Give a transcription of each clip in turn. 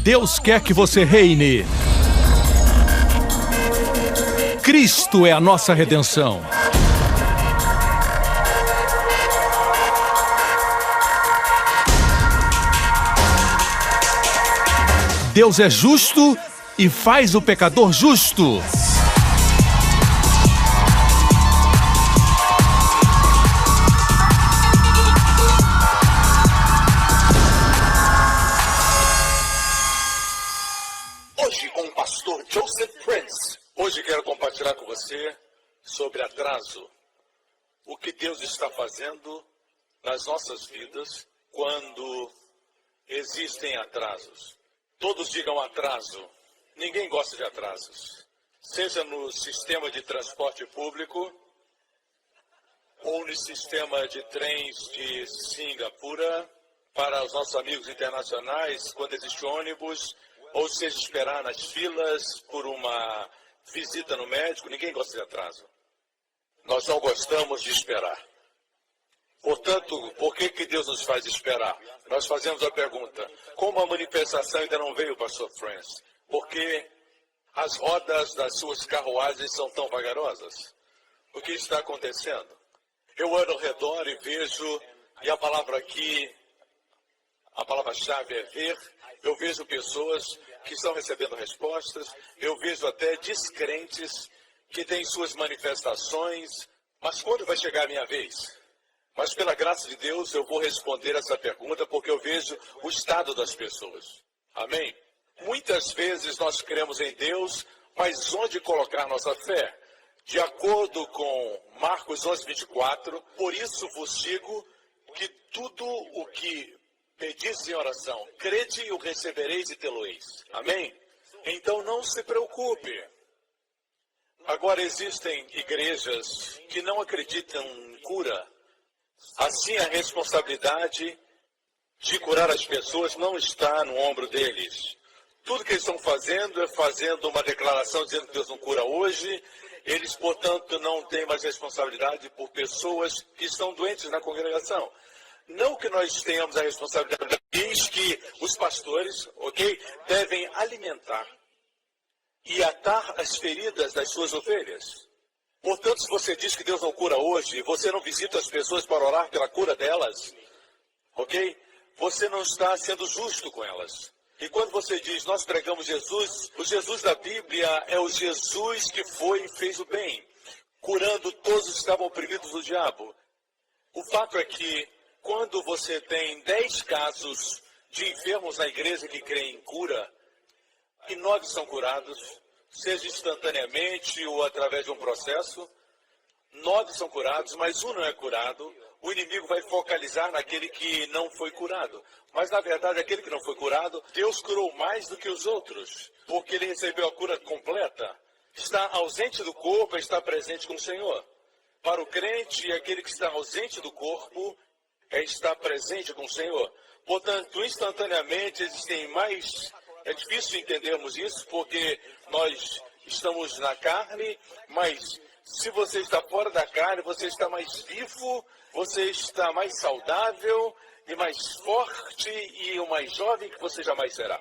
Deus quer que você reine. Cristo é a nossa redenção. Deus é justo e faz o pecador justo. Hoje com o pastor Joseph Prince. Hoje quero compartilhar com você sobre atraso. O que Deus está fazendo nas nossas vidas quando existem atrasos. Todos digam atraso. Ninguém gosta de atrasos. Seja no sistema de transporte público ou no sistema de trens de Singapura para os nossos amigos internacionais, quando existe ônibus, ou seja, esperar nas filas por uma visita no médico. Ninguém gosta de atraso. Nós não gostamos de esperar. Portanto, por que Deus nos faz esperar? Nós fazemos a pergunta, como a manifestação ainda não veio, pastor Francis? Porque as rodas das suas carruagens são tão vagarosas? O que está acontecendo? Eu olho ao redor e vejo, e a palavra aqui, a palavra-chave é ver, eu vejo pessoas que estão recebendo respostas, eu vejo até descrentes que têm suas manifestações, mas quando vai chegar a minha vez? Mas pela graça de Deus eu vou responder essa pergunta porque eu vejo o estado das pessoas. Amém? Muitas vezes nós cremos em Deus, mas onde colocar nossa fé? De acordo com Marcos 11:24, por isso vos digo que tudo o que pedis em oração, crede e o recebereis e tê-lo-eis. Amém? Então não se preocupe. Agora existem igrejas que não acreditam em cura. Assim, a responsabilidade de curar as pessoas não está no ombro deles. Tudo que eles estão fazendo é fazendo uma declaração dizendo que Deus não cura hoje. Eles, portanto, não têm mais responsabilidade por pessoas que estão doentes na congregação. Não que nós tenhamos a responsabilidade, diz que os pastores, devem alimentar e atar as feridas das suas ovelhas. Portanto, se você diz que Deus não cura hoje, você não visita as pessoas para orar pela cura delas, você não está sendo justo com elas. E quando você diz, nós pregamos Jesus, o Jesus da Bíblia é o Jesus que foi e fez o bem, curando todos os que estavam oprimidos do diabo. O fato é que, quando você tem 10 casos de enfermos na igreja que creem em cura, e 9 são curados, seja instantaneamente ou através de um processo, 9 são curados, mas um não é curado, o inimigo vai focalizar naquele que não foi curado. Mas, na verdade, aquele que não foi curado, Deus curou mais do que os outros, porque ele recebeu a cura completa. Está ausente do corpo, está presente com o Senhor. Para o crente, aquele que está ausente do corpo, está presente com o Senhor. Portanto, instantaneamente existem mais... É difícil entendermos isso porque nós estamos na carne, mas se você está fora da carne, você está mais vivo, você está mais saudável e mais forte e o mais jovem que você jamais será.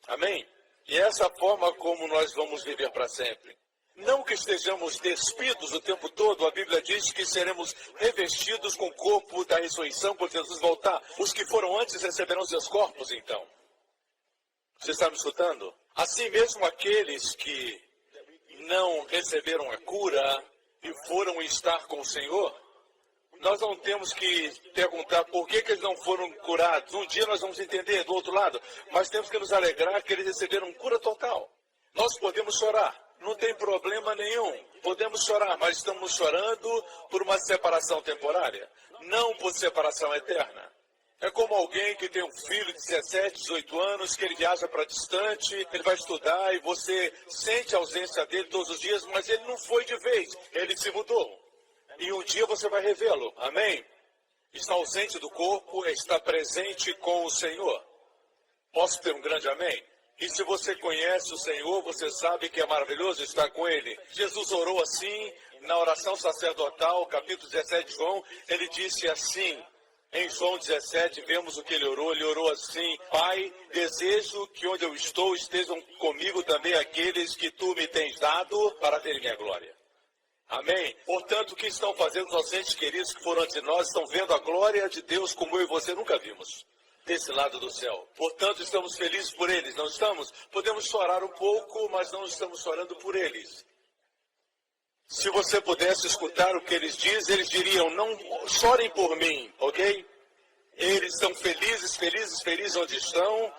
Amém? E é essa forma como nós vamos viver para sempre. Não que estejamos despidos o tempo todo, a Bíblia diz que seremos revestidos com o corpo da ressurreição quando Jesus voltar. Os que foram antes receberão seus corpos, então. Você está me escutando? Assim mesmo aqueles que não receberam a cura e foram estar com o Senhor, nós não temos que perguntar por que eles não foram curados. Um dia nós vamos entender do outro lado, mas temos que nos alegrar que eles receberam cura total. Nós podemos chorar, não tem problema nenhum. Podemos chorar, mas estamos chorando por uma separação temporária, não por separação eterna. É como alguém que tem um filho de 17, 18 anos, que ele viaja para distante, ele vai estudar e você sente a ausência dele todos os dias, mas ele não foi de vez, ele se mudou. E um dia você vai revê-lo, amém? Está ausente do corpo, está presente com o Senhor. Posso ter um grande amém? E se você conhece o Senhor, você sabe que é maravilhoso estar com Ele. Jesus orou assim, na oração sacerdotal, capítulo 17 de João, ele disse assim: Em João 17, vemos o que ele orou assim: Pai, desejo que onde eu estou estejam comigo também aqueles que tu me tens dado para ver minha glória. Amém? Portanto, o que estão fazendo os entes queridos que foram antes de nós, estão vendo a glória de Deus como eu e você nunca vimos, desse lado do céu. Portanto, estamos felizes por eles, não estamos? Podemos chorar um pouco, mas não estamos chorando por eles. Se você pudesse escutar o que eles dizem, eles diriam: não chorem por mim, ok? Eles estão felizes, felizes, felizes onde estão.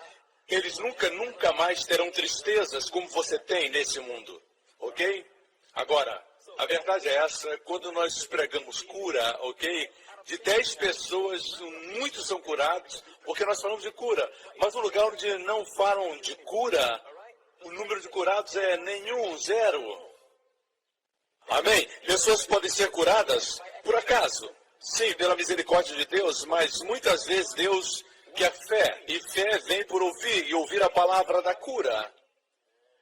Eles nunca mais terão tristezas como você tem nesse mundo, ok? Agora, a verdade é essa: quando nós pregamos cura, ok? De 10 pessoas, muitos são curados, porque nós falamos de cura. Mas no lugar onde não falam de cura, o número de curados é nenhum, 0. Amém? Pessoas podem ser curadas por acaso. Sim, pela misericórdia de Deus, mas muitas vezes Deus quer fé. E fé vem por ouvir, e ouvir a palavra da cura.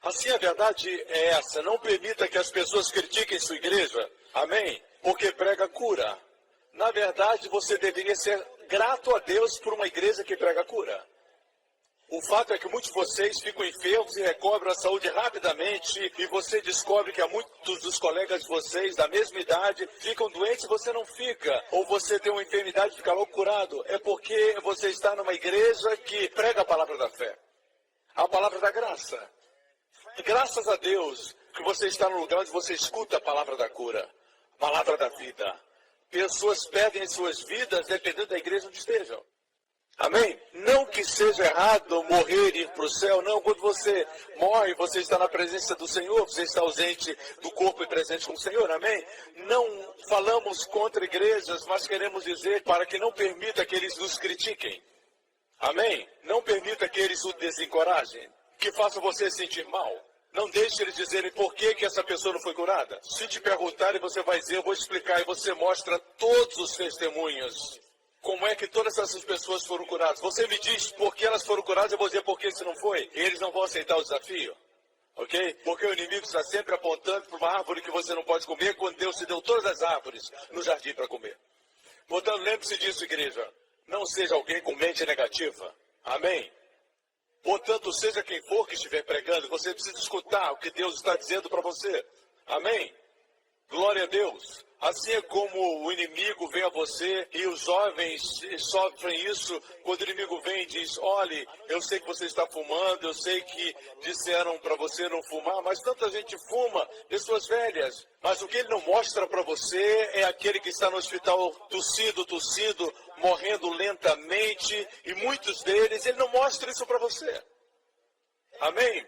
Assim, a verdade é essa: não permita que as pessoas critiquem sua igreja. Amém? Porque prega cura. Na verdade, você deveria ser grato a Deus por uma igreja que prega cura. O fato é que muitos de vocês ficam enfermos e recobram a saúde rapidamente, e você descobre que há muitos dos colegas de vocês da mesma idade ficam doentes e você não fica. Ou você tem uma enfermidade e fica logo curado. É porque você está numa igreja que prega a palavra da fé, a palavra da graça. Graças a Deus que você está no lugar onde você escuta a palavra da cura, a palavra da vida. Pessoas perdem suas vidas dependendo da igreja onde estejam. Amém? Não que seja errado morrer e ir para o céu, não. Quando você morre, você está na presença do Senhor, você está ausente do corpo e presente com o Senhor, amém? Não falamos contra igrejas, mas queremos dizer para que não permita que eles nos critiquem, amém? Não permita que eles o desencorajem, que façam você sentir mal. Não deixe eles dizerem por que essa pessoa não foi curada. Se te perguntarem, você vai dizer: eu vou explicar, e você mostra todos os testemunhos. Como é que todas essas pessoas foram curadas? Você me diz por que elas foram curadas, eu vou dizer por que se não foi. Eles não vão aceitar o desafio, ok? Porque o inimigo está sempre apontando para uma árvore que você não pode comer, quando Deus te deu todas as árvores no jardim para comer. Portanto, lembre-se disso, igreja. Não seja alguém com mente negativa, amém? Portanto, seja quem for que estiver pregando, você precisa escutar o que Deus está dizendo para você, amém? Glória a Deus. Assim é como o inimigo vem a você, e os jovens sofrem isso quando o inimigo vem e diz: olhe, eu sei que você está fumando, eu sei que disseram para você não fumar, mas tanta gente fuma, pessoas velhas. Mas o que ele não mostra para você é aquele que está no hospital tossindo, morrendo lentamente, e muitos deles, ele não mostra isso para você. Amém?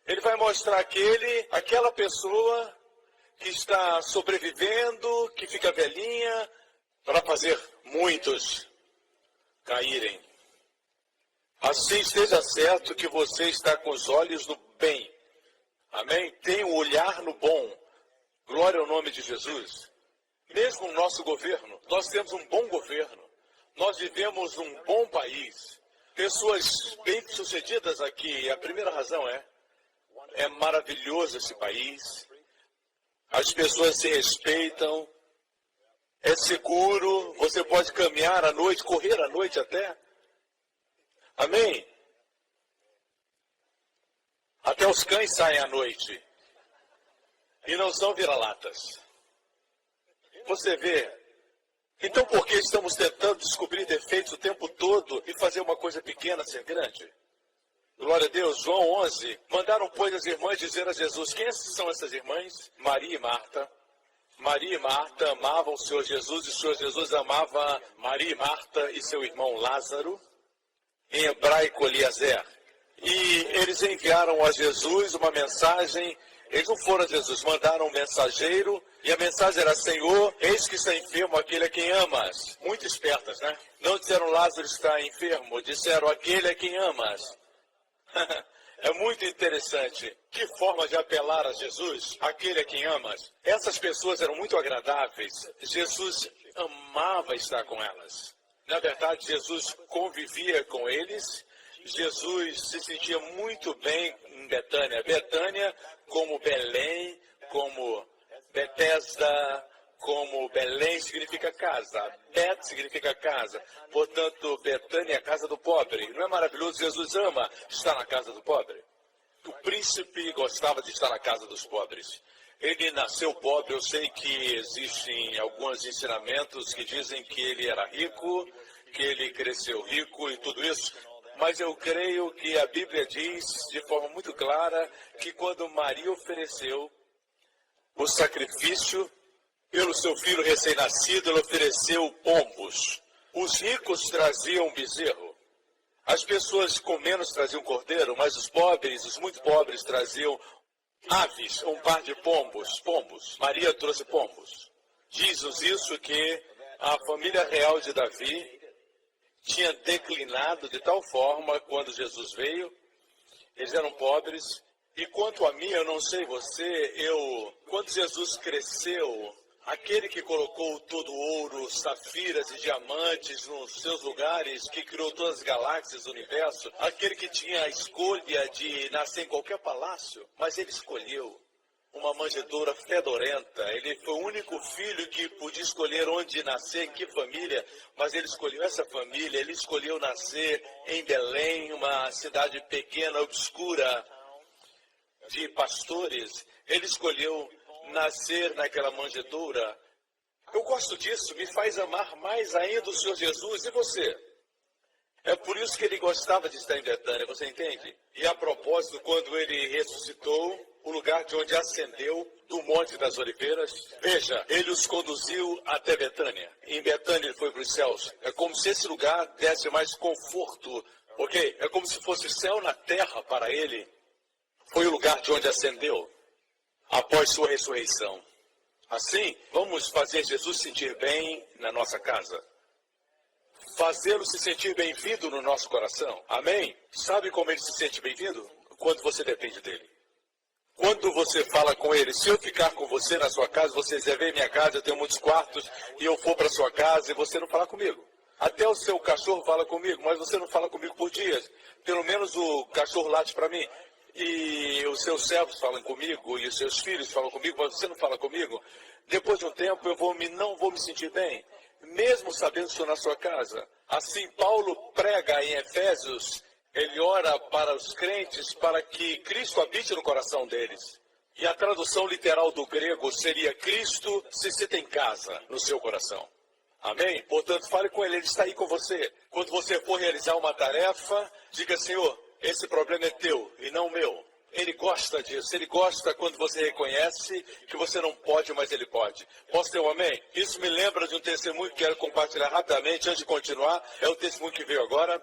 Ele vai mostrar aquela pessoa que está sobrevivendo, que fica velhinha, para fazer muitos caírem. Assim, esteja certo que você está com os olhos no bem. Amém? Tem o olhar no bom. Glória ao nome de Jesus. Mesmo no nosso governo, nós temos um bom governo. Nós vivemos num bom país. Pessoas bem-sucedidas aqui. A primeira razão é maravilhoso esse país. As pessoas se respeitam, é seguro, você pode caminhar à noite, correr à noite até. Amém? Até os cães saem à noite e não são vira-latas. Você vê? Então por que estamos tentando descobrir defeitos o tempo todo e fazer uma coisa pequena ser grande? Glória a Deus. João 11, mandaram, pois, as irmãs dizer a Jesus: quem são essas irmãs? Maria e Marta. Maria e Marta amavam o Senhor Jesus, e o Senhor Jesus amava Maria e Marta e seu irmão Lázaro, em hebraico Eliezer. E eles enviaram a Jesus uma mensagem. Eles não foram a Jesus, mandaram um mensageiro, e a mensagem era: Senhor, eis que está enfermo aquele a quem amas. Muito espertas, né? Não disseram Lázaro está enfermo, disseram aquele a quem amas. É muito interessante. Que forma de apelar a Jesus, aquele a quem amas. Essas pessoas eram muito agradáveis. Jesus amava estar com elas. Na verdade, Jesus convivia com eles. Jesus se sentia muito bem em Betânia. Betânia, como Belém, como Betesda, como Belém significa casa, Bet significa casa. Portanto, Betânia é a casa do pobre. Não é maravilhoso? Jesus ama estar na casa do pobre. O príncipe gostava de estar na casa dos pobres. Ele nasceu pobre. Eu sei que existem alguns ensinamentos que dizem que ele era rico, que ele cresceu rico e tudo isso. Mas eu creio que a Bíblia diz de forma muito clara que quando Maria ofereceu o sacrifício pelo seu filho recém-nascido, ele ofereceu pombos. Os ricos traziam bezerro. As pessoas com menos traziam cordeiro, mas os pobres, os muito pobres, traziam aves, um par de pombos. Maria trouxe pombos. Diz-nos isso que a família real de Davi tinha declinado de tal forma quando Jesus veio. Eles eram pobres. E quanto a mim, eu não sei você, quando Jesus cresceu, aquele que colocou todo ouro, safiras e diamantes nos seus lugares, que criou todas as galáxias do universo, aquele que tinha a escolha de nascer em qualquer palácio, mas ele escolheu uma manjedoura fedorenta. Ele foi o único filho que podia escolher onde nascer, em que família, mas ele escolheu essa família, ele escolheu nascer em Belém, uma cidade pequena, obscura, de pastores. Ele escolheu nascer naquela manjedoura. Eu gosto disso, me faz amar mais ainda o Senhor Jesus. E você? É por isso que ele gostava de estar em Betânia, você entende? E a propósito, quando ele ressuscitou, o lugar de onde ascendeu, do Monte das Oliveiras, veja, ele os conduziu até Betânia. Em Betânia ele foi para os céus. É como se esse lugar desse mais conforto, ok? É como se fosse céu na terra para ele. Foi o lugar de onde ascendeu após sua ressurreição. Assim, vamos fazer Jesus sentir bem na nossa casa. Fazê-lo se sentir bem-vindo no nosso coração. Amém? Sabe como ele se sente bem-vindo? Quando você depende dele. Quando você fala com ele, se eu ficar com você na sua casa, você dizer, vem minha casa, eu tenho muitos quartos, e eu for para sua casa e você não falar comigo. Até o seu cachorro fala comigo, mas você não fala comigo por dias. Pelo menos o cachorro late para mim. E os seus servos falam comigo, e os seus filhos falam comigo, mas você não fala comigo. Depois de um tempo eu não vou me sentir bem, mesmo sabendo que estou na sua casa. Assim Paulo prega em Efésios, ele ora para os crentes para que Cristo habite no coração deles. E a tradução literal do grego seria Cristo se senta em casa no seu coração. Amém? Portanto, fale com ele, ele está aí com você. Quando você for realizar uma tarefa, diga, Senhor, esse problema é teu e não meu. Ele gosta disso. Ele gosta quando você reconhece que você não pode, mas ele pode. Posso ter um amém? Isso me lembra de um testemunho que quero compartilhar rapidamente antes de continuar. É o testemunho que veio agora.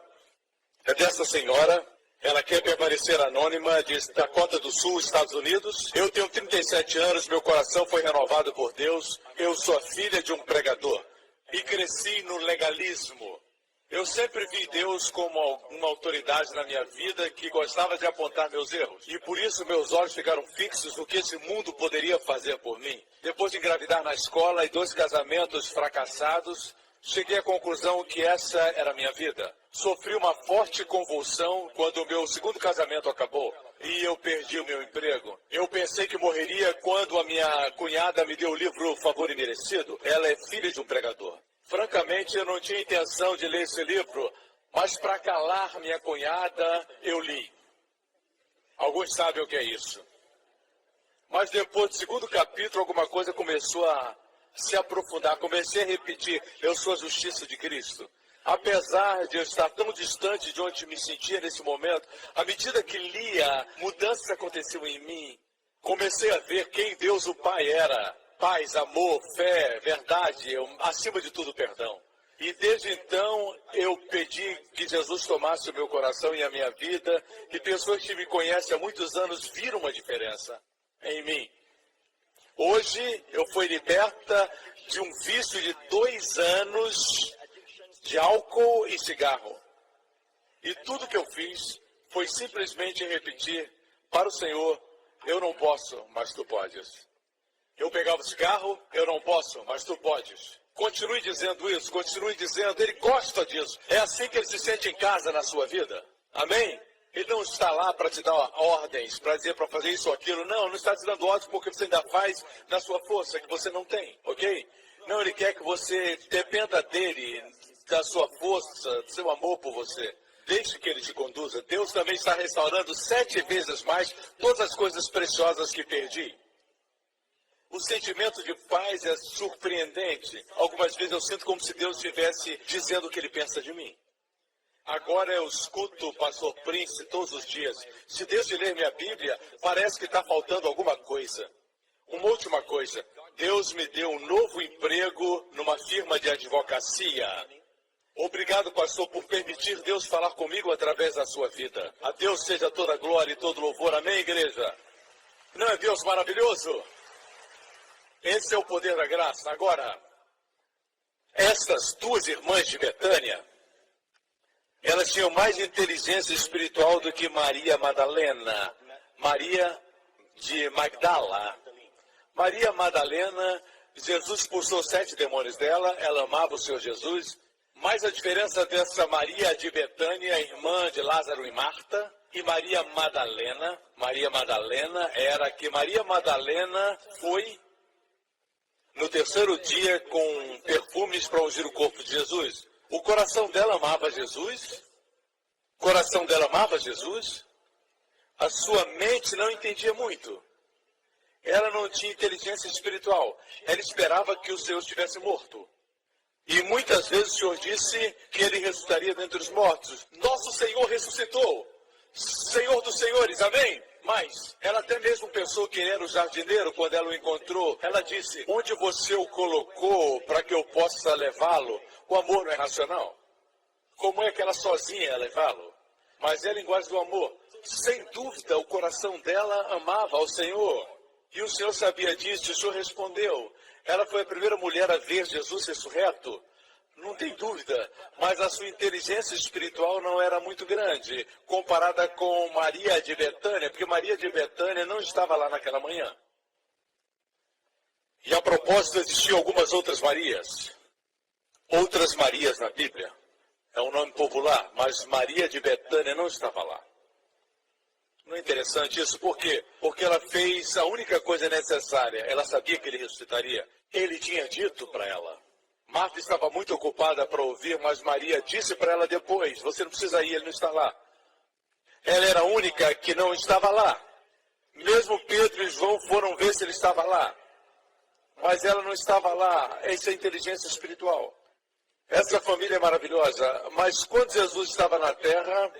É dessa senhora. Ela quer permanecer anônima, de Dakota do Sul, Estados Unidos. Eu tenho 37 anos, meu coração foi renovado por Deus. Eu sou a filha de um pregador e cresci no legalismo. Eu sempre vi Deus como uma autoridade na minha vida que gostava de apontar meus erros. E por isso meus olhos ficaram fixos no que esse mundo poderia fazer por mim. Depois de engravidar na escola e 2 casamentos fracassados, cheguei à conclusão que essa era a minha vida. Sofri uma forte convulsão quando o meu 2º casamento acabou. E eu perdi o meu emprego. Eu pensei que morreria quando a minha cunhada me deu o livro Favor Imerecido. Ela é filha de um pregador. Francamente, eu não tinha intenção de ler esse livro, mas para calar minha cunhada, eu li. Alguns sabem o que é isso. Mas depois do 2º capítulo, alguma coisa começou a se aprofundar. Comecei a repetir, eu sou a justiça de Cristo. Apesar de eu estar tão distante de onde me sentia nesse momento, à medida que lia, mudanças aconteciam em mim. Comecei a ver quem Deus o Pai era. Paz, amor, fé, verdade, acima de tudo, perdão. E desde então eu pedi que Jesus tomasse o meu coração e a minha vida, e pessoas que me conhecem há muitos anos viram uma diferença em mim. Hoje eu fui liberta de um vício de 2 anos de álcool e cigarro. E tudo que eu fiz foi simplesmente repetir para o Senhor, eu não posso, mas tu podes. Eu pegava o cigarro, eu não posso, mas tu podes. Continue dizendo isso, continue dizendo, ele gosta disso. É assim que ele se sente em casa na sua vida. Amém? Ele não está lá para te dar ordens, para dizer para fazer isso ou aquilo. Não está te dando ordens porque você ainda faz na sua força, que você não tem, ok? Não, ele quer que você dependa dele, da sua força, do seu amor por você. Deixe que ele te conduza. Deus também está restaurando 7 vezes mais todas as coisas preciosas que perdi. O sentimento de paz é surpreendente. Algumas vezes eu sinto como se Deus estivesse dizendo o que ele pensa de mim. Agora eu escuto o pastor Prince todos os dias. Se Deus de ler minha Bíblia, parece que está faltando alguma coisa. Uma última coisa. Deus me deu um novo emprego numa firma de advocacia. Obrigado, pastor, por permitir Deus falar comigo através da sua vida. A Deus seja toda a glória e todo louvor. Amém, igreja? Não é Deus maravilhoso? Esse é o poder da graça. Agora, estas 2 irmãs de Betânia, elas tinham mais inteligência espiritual do que Maria Madalena, Maria de Magdala. Maria Madalena, Jesus expulsou 7 demônios dela, ela amava o Senhor Jesus, mas a diferença dessa Maria de Betânia, irmã de Lázaro e Marta, e Maria Madalena era que Maria Madalena foi no 3º dia com perfumes para ungir o corpo de Jesus. O coração dela amava Jesus. O coração dela amava Jesus. A sua mente não entendia muito. Ela não tinha inteligência espiritual. Ela esperava que o Senhor estivesse morto. E muitas vezes o Senhor disse que ele ressuscitaria dentre os mortos. Nosso Senhor ressuscitou. Senhor dos senhores, amém? Mas ela até mesmo pensou que ele era o jardineiro quando ela o encontrou. Ela disse, onde você o colocou para que eu possa levá-lo? O amor não é racional. Como é que ela sozinha ia levá-lo? Mas é a linguagem do amor. Sem dúvida, o coração dela amava ao Senhor. E o Senhor sabia disso, e o Senhor respondeu. Ela foi a primeira mulher a ver Jesus ressurreto. Não tem dúvida, mas a sua inteligência espiritual não era muito grande, comparada com Maria de Betânia, porque Maria de Betânia não estava lá naquela manhã. E a propósito, existiam algumas outras Marias. Outras Marias na Bíblia. É um nome popular, mas Maria de Betânia não estava lá. Não é interessante isso? Por quê? Porque ela fez a única coisa necessária. Ela sabia que ele ressuscitaria. Ele tinha dito para ela. Marta estava muito ocupada para ouvir, mas Maria disse para ela depois, você não precisa ir, ele não está lá. Ela era a única que não estava lá. Mesmo Pedro e João foram ver se ele estava lá. Mas ela não estava lá. Essa é a inteligência espiritual. Essa família é maravilhosa. Mas quando Jesus estava na terra,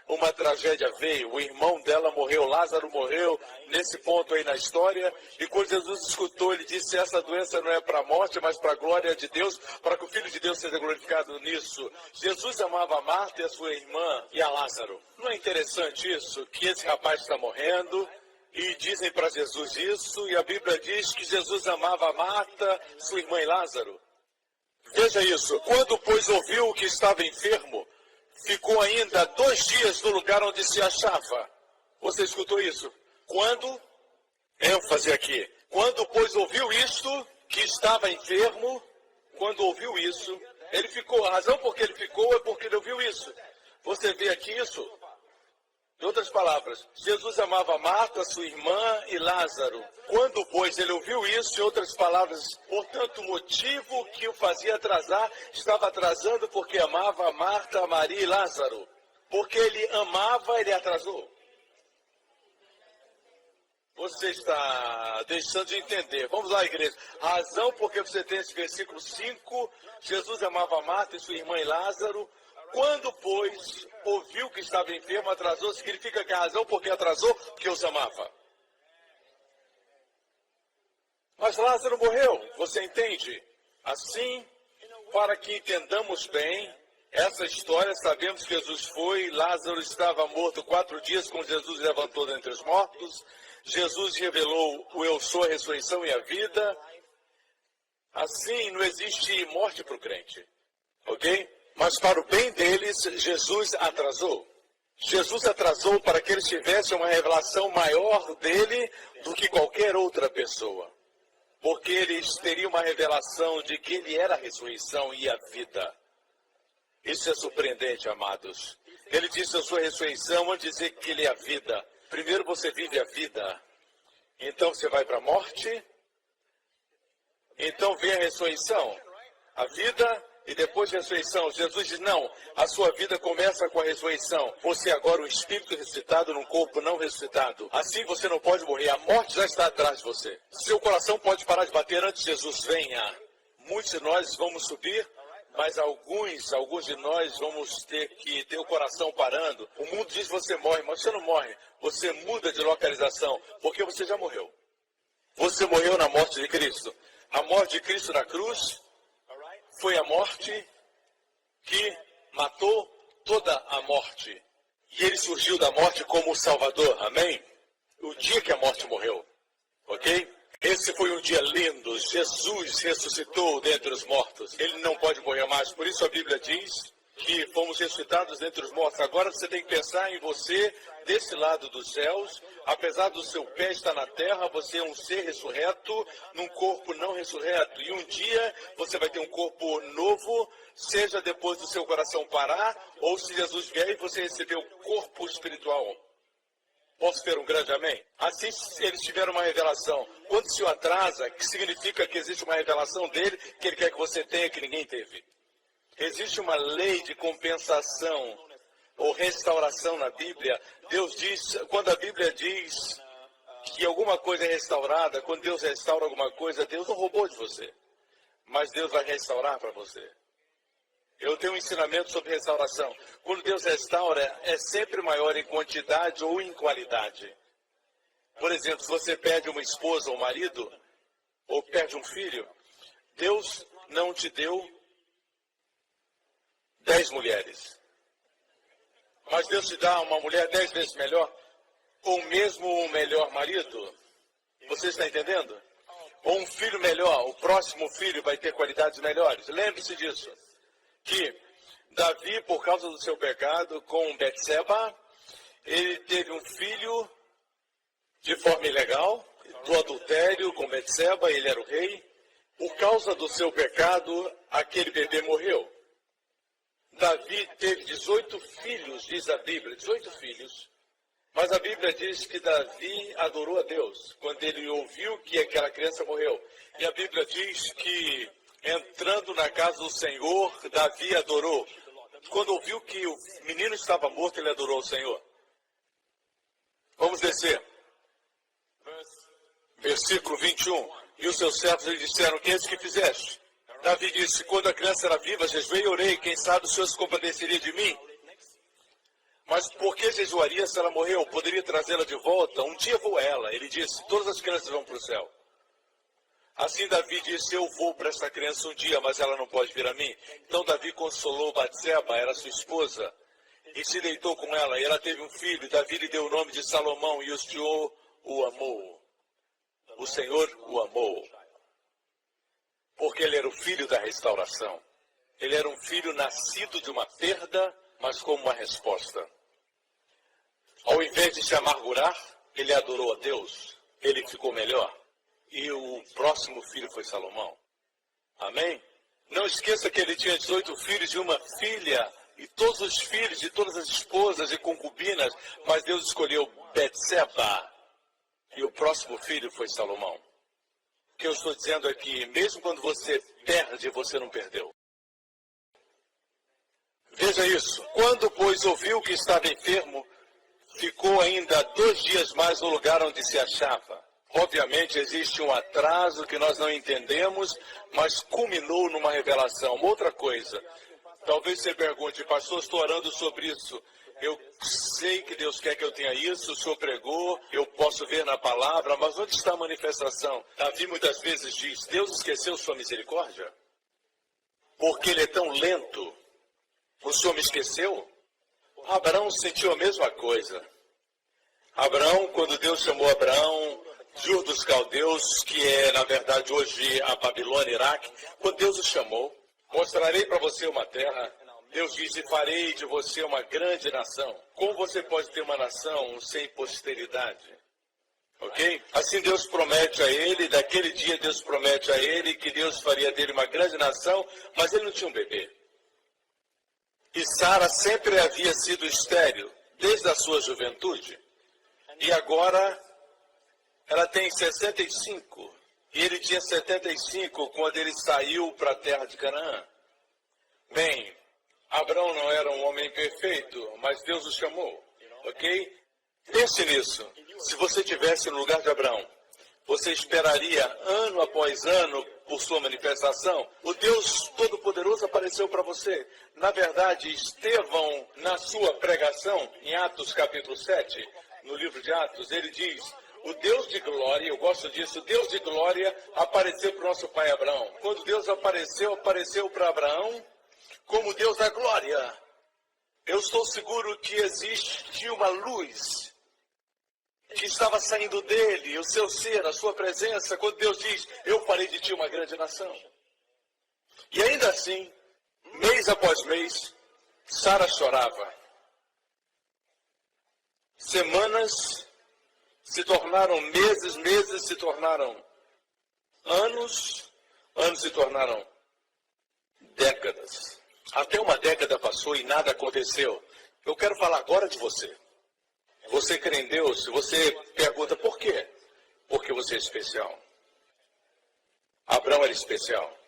uma tragédia veio. O irmão dela morreu, Lázaro morreu, nesse ponto aí na história. E quando Jesus escutou, ele disse, essa doença não é para a morte, mas para a glória de Deus, para que o Filho de Deus seja glorificado nisso. Jesus amava a Marta e a sua irmã e a Lázaro. Não é interessante isso? Que esse rapaz está morrendo e dizem para Jesus isso, e a Bíblia diz que Jesus amava a Marta, sua irmã e Lázaro. Veja isso, quando pois ouviu que estava enfermo, ficou ainda 2 dias no lugar onde se achava. Você escutou isso? Quando, ênfase aqui, quando pois ouviu isto, que estava enfermo, quando ouviu isso, ele ficou. A razão por que ele ficou é porque ele ouviu isso. Você vê aqui isso? Em outras palavras, Jesus amava Marta, sua irmã e Lázaro. Quando, pois, ele ouviu isso, em outras palavras, portanto, o motivo que o fazia atrasar, estava atrasando porque amava a Marta, a Maria e Lázaro. Porque ele amava, ele atrasou. Você está deixando de entender. Vamos lá, igreja. A razão porque você tem esse versículo 5, Jesus amava Marta e sua irmã e Lázaro. Quando, pois, ouviu que estava enfermo, atrasou, significa que a razão por que atrasou, porque os amava. Mas Lázaro morreu, você entende? Assim, para que entendamos bem essa história, sabemos que Jesus foi, Lázaro estava morto 4 dias, quando Jesus levantou dentre os mortos. Jesus revelou o eu sou, a ressurreição e a vida. Assim, não existe morte para o crente, ok? Mas para o bem deles, Jesus atrasou. Jesus atrasou para que eles tivessem uma revelação maior dele do que qualquer outra pessoa. Porque eles teriam uma revelação de que ele era a ressurreição e a vida. Isso é surpreendente, amados. Ele disse a sua ressurreição, vamos dizer que ele é a vida. Primeiro você vive a vida, então você vai para a morte, então vem a ressurreição, a vida e depois a ressurreição. Jesus diz, não, a sua vida começa com a ressurreição. Você agora é um espírito ressuscitado num corpo não ressuscitado. Assim você não pode morrer, a morte já está atrás de você. Seu coração pode parar de bater antes que Jesus venha. Muitos de nós vamos subir, mas alguns de nós vamos ter que ter o coração parando. O mundo diz que você morre, mas você não morre. Você muda de localização, porque você já morreu. Você morreu na morte de Cristo. A morte de Cristo na cruz foi a morte que matou toda a morte. E ele surgiu da morte como o Salvador, amém? O dia que a morte morreu, ok? Esse foi um dia lindo. Jesus ressuscitou dentre os mortos. Ele não pode morrer mais. Por isso a Bíblia diz que fomos ressuscitados dentre os mortos. Agora você tem que pensar em você desse lado dos céus. Apesar do seu pé estar na terra, você é um ser ressurreto num corpo não ressurreto. E um dia você vai ter um corpo novo, seja depois do seu coração parar, ou se Jesus vier e você receber o corpo espiritual. Posso ter um grande amém? Assim eles tiveram uma revelação. Quando se o atrasa, que significa que existe uma revelação dele, que ele quer que você tenha, que ninguém teve. Existe uma lei de compensação ou restauração na Bíblia. Deus diz, quando a Bíblia diz que alguma coisa é restaurada, quando Deus restaura alguma coisa, Deus não roubou de você, mas Deus vai restaurar para você. Eu tenho um ensinamento sobre restauração. Quando Deus restaura, é sempre maior em quantidade ou em qualidade. Por exemplo, se você perde uma esposa ou um marido, ou perde um filho, Deus não te deu 10 mulheres. Mas Deus te dá uma mulher 10 vezes melhor, ou mesmo um melhor marido. Você está entendendo? Ou um filho melhor, o próximo filho vai ter qualidades melhores. Lembre-se disso. Que Davi, por causa do seu pecado com Betseba, ele teve um filho de forma ilegal, do adultério com Betseba, ele era o rei. Por causa do seu pecado, aquele bebê morreu. Davi teve 18 filhos, diz a Bíblia, 18 filhos. Mas a Bíblia diz que Davi adorou a Deus quando ele ouviu que aquela criança morreu. E a Bíblia diz que, entrando na casa do Senhor, Davi adorou. Quando ouviu que o menino estava morto, ele adorou o Senhor. Vamos descer. Versículo 21. E os seus servos lhe disseram, que é isso que fizeste? Davi disse, quando a criança era viva, jejuei e orei, quem sabe o Senhor se compadeceria de mim? Mas por que jejuaria se ela morreu? Poderia trazê-la de volta? Um dia vou a ela. Ele disse, todas as crianças vão para o céu. Assim Davi disse, eu vou para essa criança um dia, mas ela não pode vir a mim. Então Davi consolou Batseba, era sua esposa, e se deitou com ela. E ela teve um filho, Davi lhe deu o nome de Salomão, e o Senhor o amou. O Senhor o amou. Porque ele era o filho da restauração. Ele era um filho nascido de uma perda, mas como uma resposta. Ao invés de se amargurar, ele adorou a Deus. Ele ficou melhor. E o próximo filho foi Salomão. Amém? Não esqueça que ele tinha 18 filhos e uma filha. E todos os filhos, e todas as esposas e concubinas. Mas Deus escolheu Betseba. E o próximo filho foi Salomão. O que eu estou dizendo é que, mesmo quando você perde, você não perdeu. Veja isso. Quando, pois, ouviu que estava enfermo, ficou ainda 2 dias mais no lugar onde se achava. Obviamente, existe um atraso que nós não entendemos, mas culminou numa revelação. Uma outra coisa. Talvez você pergunte, pastor, estou orando sobre isso. Eu sei que Deus quer que eu tenha isso, o Senhor pregou, eu posso ver na palavra, mas onde está a manifestação? Davi muitas vezes diz, Deus esqueceu sua misericórdia? Porque ele é tão lento. O Senhor me esqueceu? Abraão sentiu a mesma coisa. Abraão, quando Deus chamou Abraão, de Ur dos Caldeus, que é, na verdade, hoje a Babilônia, Iraque, quando Deus o chamou, mostrarei para você uma terra. Deus disse, farei de você uma grande nação. Como você pode ter uma nação sem posteridade? Ok? Assim Deus promete a ele, daquele dia Deus promete a ele que Deus faria dele uma grande nação, mas ele não tinha um bebê. E Sara sempre havia sido estéril, desde a sua juventude. E agora ela tem 65. E ele tinha 75 quando ele saiu para a terra de Canaã. Bem, Abraão não era um homem perfeito, mas Deus o chamou. Ok? Pense nisso. Se você estivesse no lugar de Abraão, você esperaria ano após ano por sua manifestação? O Deus Todo-Poderoso apareceu para você. Na verdade, Estevão, na sua pregação, em Atos capítulo 7, no livro de Atos, ele diz: o Deus de glória, eu gosto disso, o Deus de glória apareceu para o nosso pai Abraão. Quando Deus apareceu para Abraão como Deus da glória. Eu estou seguro que existe uma luz que estava saindo dele, o seu ser, a sua presença, quando Deus diz: eu farei de ti uma grande nação. E ainda assim, mês após mês, Sara chorava. Semanas se tornaram meses, meses se tornaram anos, anos se tornaram décadas. Até uma década passou e nada aconteceu. Eu quero falar agora de você. Você crê em Deus? Você pergunta por quê? Porque você é especial. Abraão era especial.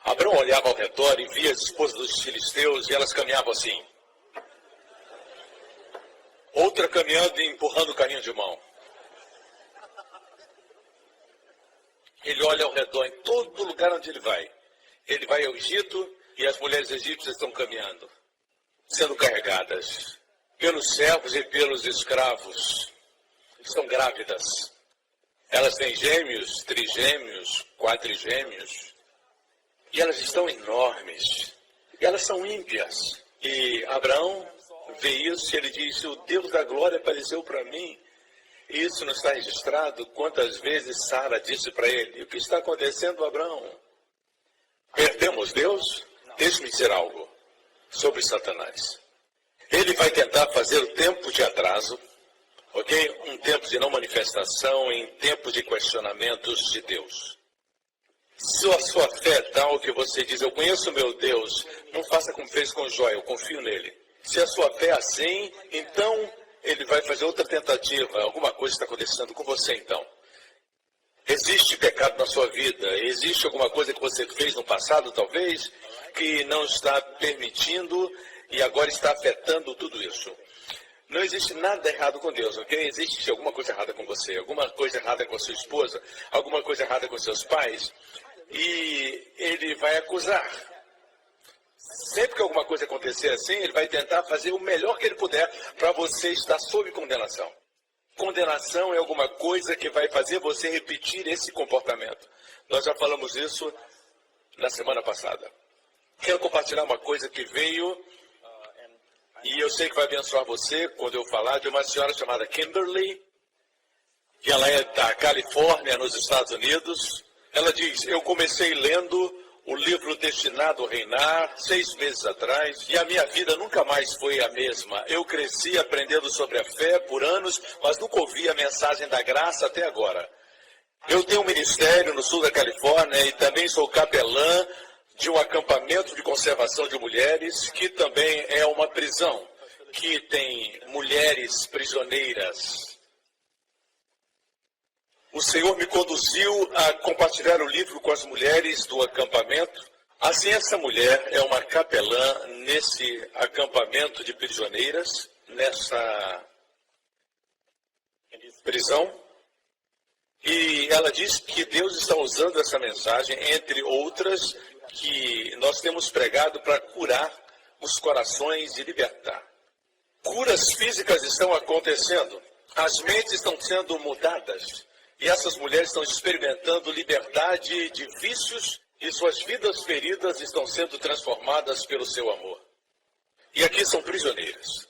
Abraão olhava ao redor e via as esposas dos filisteus e elas caminhavam assim. Outra caminhando e empurrando o carrinho de mão. Ele olha ao redor em todo lugar onde ele vai. Ele vai ao Egito e as mulheres egípcias estão caminhando, sendo carregadas pelos servos e pelos escravos. Estão grávidas. Elas têm gêmeos, trigêmeos, quadrigêmeos. E elas estão enormes. E elas são ímpias. E Abraão vê isso e ele diz: o Deus da glória apareceu para mim. E isso não está registrado. Quantas vezes Sara disse para ele: o que está acontecendo, Abraão? Perdemos Deus? Deixe-me dizer algo sobre Satanás. Ele vai tentar fazer o tempo de atraso, ok? Um tempo de não manifestação, em tempo de questionamentos de Deus. Se a sua fé é tal que você diz: eu conheço o meu Deus, não faça como fez com Jó, eu confio nele. Se a sua fé é assim, então ele vai fazer outra tentativa. Alguma coisa está acontecendo com você então. Existe pecado na sua vida? Existe alguma coisa que você fez no passado, talvez, que não está permitindo e agora está afetando tudo isso? Não existe nada errado com Deus, ok? Existe alguma coisa errada com você, alguma coisa errada com a sua esposa, alguma coisa errada com seus pais, e ele vai acusar. Sempre que alguma coisa acontecer assim, ele vai tentar fazer o melhor que ele puder para você estar sob condenação. Condenação é alguma coisa que vai fazer você repetir esse comportamento. Nós já falamos isso na semana passada. Quero compartilhar uma coisa que veio, e eu sei que vai abençoar você quando eu falar, de uma senhora chamada Kimberly, que ela é da Califórnia, nos Estados Unidos. Ela diz: eu comecei lendo o livro Destinado a Reinar 6 meses atrás, e a minha vida nunca mais foi a mesma. Eu cresci aprendendo sobre a fé por anos, mas nunca ouvi a mensagem da graça até agora. Eu tenho um ministério no sul da Califórnia e também sou capelã de um acampamento de conservação de mulheres, que também é uma prisão, que tem mulheres prisioneiras. O Senhor me conduziu a compartilhar o livro com as mulheres do acampamento. Assim, essa mulher é uma capelã nesse acampamento de prisioneiras, nessa prisão. E ela diz que Deus está usando essa mensagem, entre outras, que nós temos pregado para curar os corações e libertar. Curas físicas estão acontecendo. As mentes estão sendo mudadas. E essas mulheres estão experimentando liberdade de vícios e suas vidas feridas estão sendo transformadas pelo seu amor. E aqui são prisioneiras.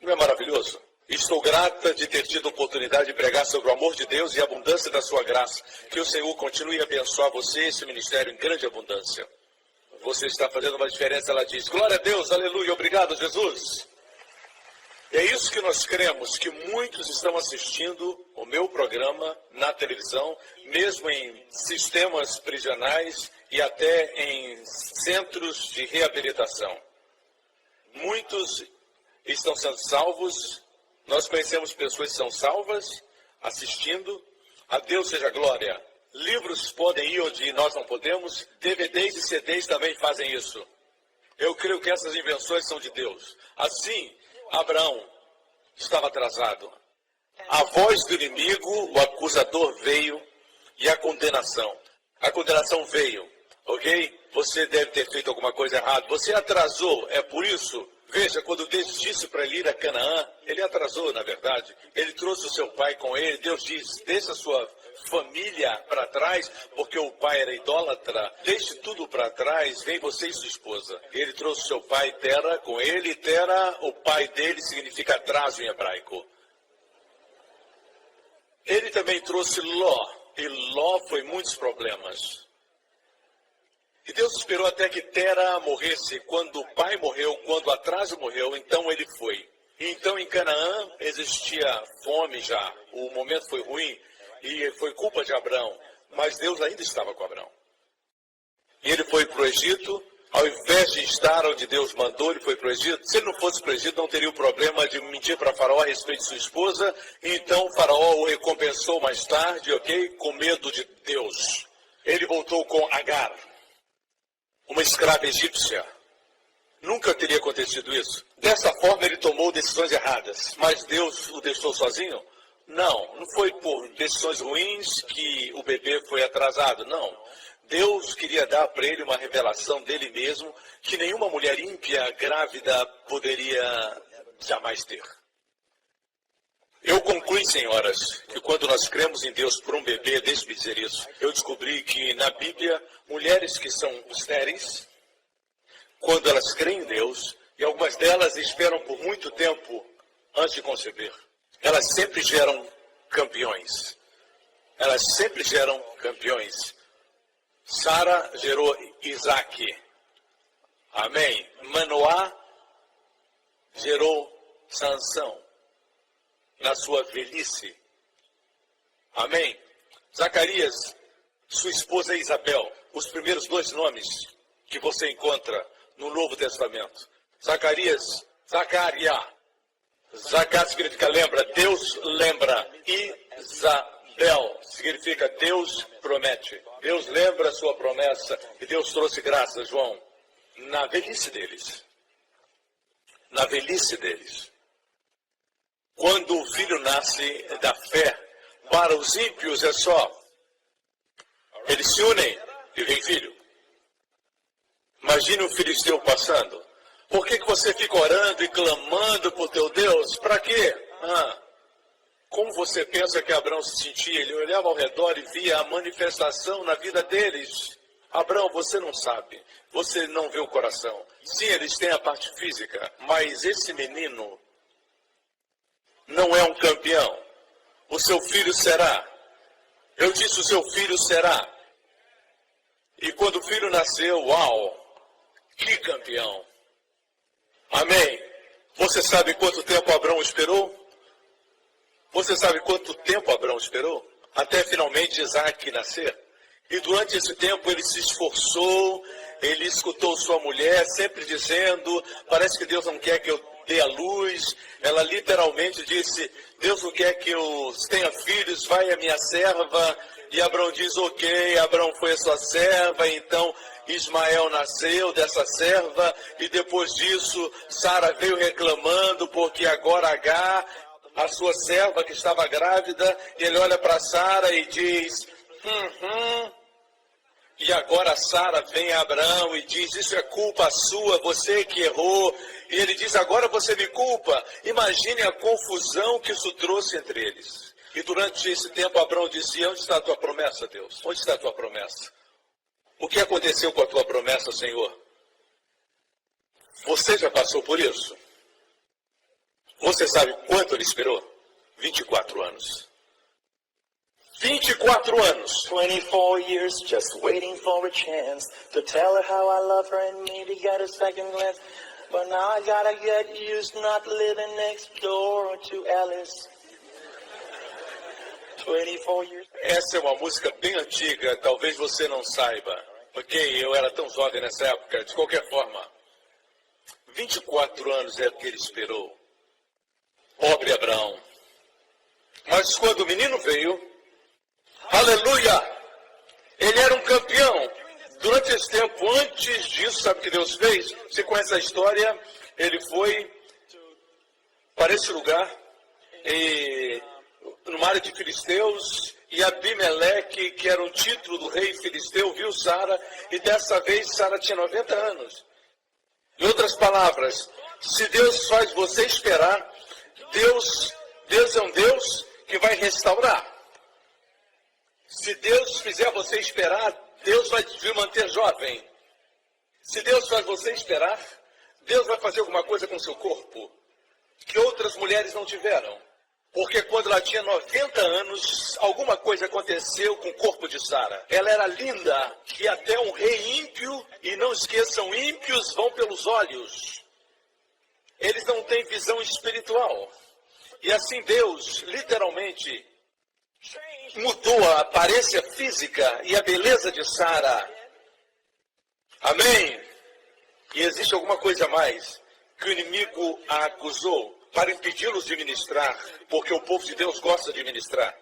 Não é maravilhoso? Estou grata de ter tido a oportunidade de pregar sobre o amor de Deus e a abundância da sua graça. Que o Senhor continue a abençoar você e esse ministério em grande abundância. Você está fazendo uma diferença, ela diz. Glória a Deus, aleluia, obrigado, Jesus. É isso que nós cremos, que muitos estão assistindo o meu programa na televisão, mesmo em sistemas prisionais e até em centros de reabilitação. Muitos estão sendo salvos. Nós conhecemos pessoas que são salvas, assistindo. A Deus seja glória. Livros podem ir onde nós não podemos. DVDs e CDs também fazem isso. Eu creio que essas invenções são de Deus. Assim, Abraão estava atrasado. A voz do inimigo, o acusador veio e a condenação. A condenação veio, ok? Você deve ter feito alguma coisa errada. Você atrasou, é por isso. Veja, quando Deus disse para ele ir a Canaã, ele atrasou, na verdade. Ele trouxe o seu pai com ele. Deus diz, deixa a sua família para trás, porque o pai era idólatra. Deixe tudo para trás, vem você e sua esposa. Ele trouxe o seu pai Tera com ele. Tera, o pai dele, significa atraso em hebraico. Ele também trouxe Ló. E Ló foi muitos problemas. E Deus esperou até que Tera morresse. Quando o pai morreu, quando o atraso morreu, então ele foi. E então em Canaã existia fome já. O momento foi ruim e foi culpa de Abraão. Mas Deus ainda estava com Abraão. E ele foi para o Egito. Ao invés de estar onde Deus mandou, ele foi para o Egito. Se ele não fosse para o Egito, não teria o problema de mentir para Faraó a respeito de sua esposa. Então Faraó o recompensou mais tarde, ok? Com medo de Deus. Ele voltou com Agar, uma escrava egípcia. Nunca teria acontecido isso. Dessa forma ele tomou decisões erradas. Mas Deus o deixou sozinho? Não foi por decisões ruins que o bebê foi atrasado, não. Deus queria dar para ele uma revelação dele mesmo que nenhuma mulher ímpia, grávida, poderia jamais ter. Eu concluí, senhoras, que quando nós cremos em Deus por um bebê, deixe-me dizer isso, eu descobri que na Bíblia, mulheres que são estéreis, quando elas creem em Deus, e algumas delas esperam por muito tempo antes de conceber, elas sempre geram campeões. Elas sempre geram campeões. Sara gerou Isaac. Amém. Manoá gerou Sansão na sua velhice. Amém. Zacarias, sua esposa Isabel. Os primeiros dois nomes que você encontra no Novo Testamento. Zacarias, Zacaria. Zacar significa lembra, Deus lembra. Isabel significa Deus promete. Deus lembra a sua promessa e Deus trouxe graça, João, na velhice deles. Na velhice deles. Quando o filho nasce da fé, para os ímpios é só. Eles se unem e vem filho. Imagine um filisteu passando. Por que você fica orando e clamando por teu Deus? Para quê? Como você pensa que Abraão se sentia? Ele olhava ao redor e via a manifestação na vida deles. Abraão, você não sabe. Você não vê o coração. Sim, eles têm a parte física, mas esse menino não é um campeão. O seu filho será. Eu disse, o seu filho será. E quando o filho nasceu, uau, que campeão. Amém. Você sabe quanto tempo Abraão esperou? Você sabe quanto tempo Abraão esperou? Até finalmente Isaac nascer. E durante esse tempo ele se esforçou, ele escutou sua mulher sempre dizendo, parece que Deus não quer que eu dê a luz. Ela literalmente disse, Deus não quer que eu tenha filhos, vai a minha serva. E Abraão diz, ok, Abraão foi a sua serva, então Ismael nasceu dessa serva. E depois disso, Sara veio reclamando, porque agora Agar, a sua serva que estava grávida, e ele olha para Sara e diz, E agora Sara vem a Abraão e diz, isso é culpa sua, você que errou. E ele diz, agora você me culpa. Imagine a confusão que isso trouxe entre eles. E durante esse tempo Abraão disse, onde está a tua promessa, Deus? Onde está a tua promessa? O que aconteceu com a tua promessa, Senhor? Você já passou por isso? Você sabe quanto ele esperou? 24 anos. 24 anos. 24 years just waiting for a chance to tell her how I love her and maybe get a second glance. But now I gotta get used to not living next door to Alice. 24 years. Essa é uma música bem antiga, talvez você não saiba. Ok, eu era tão jovem nessa época, de qualquer forma. 24 anos é o que ele esperou. Pobre Abraão. Mas quando o menino veio, aleluia, ele era um campeão. Durante esse tempo, antes disso, sabe o que Deus fez? Você conhece a história? Ele foi para esse lugar, numa área de filisteus, e Abimeleque, que era um título do rei filisteu, viu Sara, e dessa vez Sara tinha 90 anos. Em outras palavras, se Deus faz você esperar, Deus é um Deus que vai restaurar. Se Deus fizer você esperar, Deus vai te manter jovem. Se Deus faz você esperar, Deus vai fazer alguma coisa com o seu corpo que outras mulheres não tiveram. Porque quando ela tinha 90 anos, alguma coisa aconteceu com o corpo de Sara. Ela era linda, que até um rei ímpio, e não esqueçam, ímpios vão pelos olhos. Eles não têm visão espiritual. E assim Deus, literalmente, mudou a aparência física e a beleza de Sara. Amém? E existe alguma coisa a mais que o inimigo a acusou para impedi-los de ministrar, porque o povo de Deus gosta de ministrar.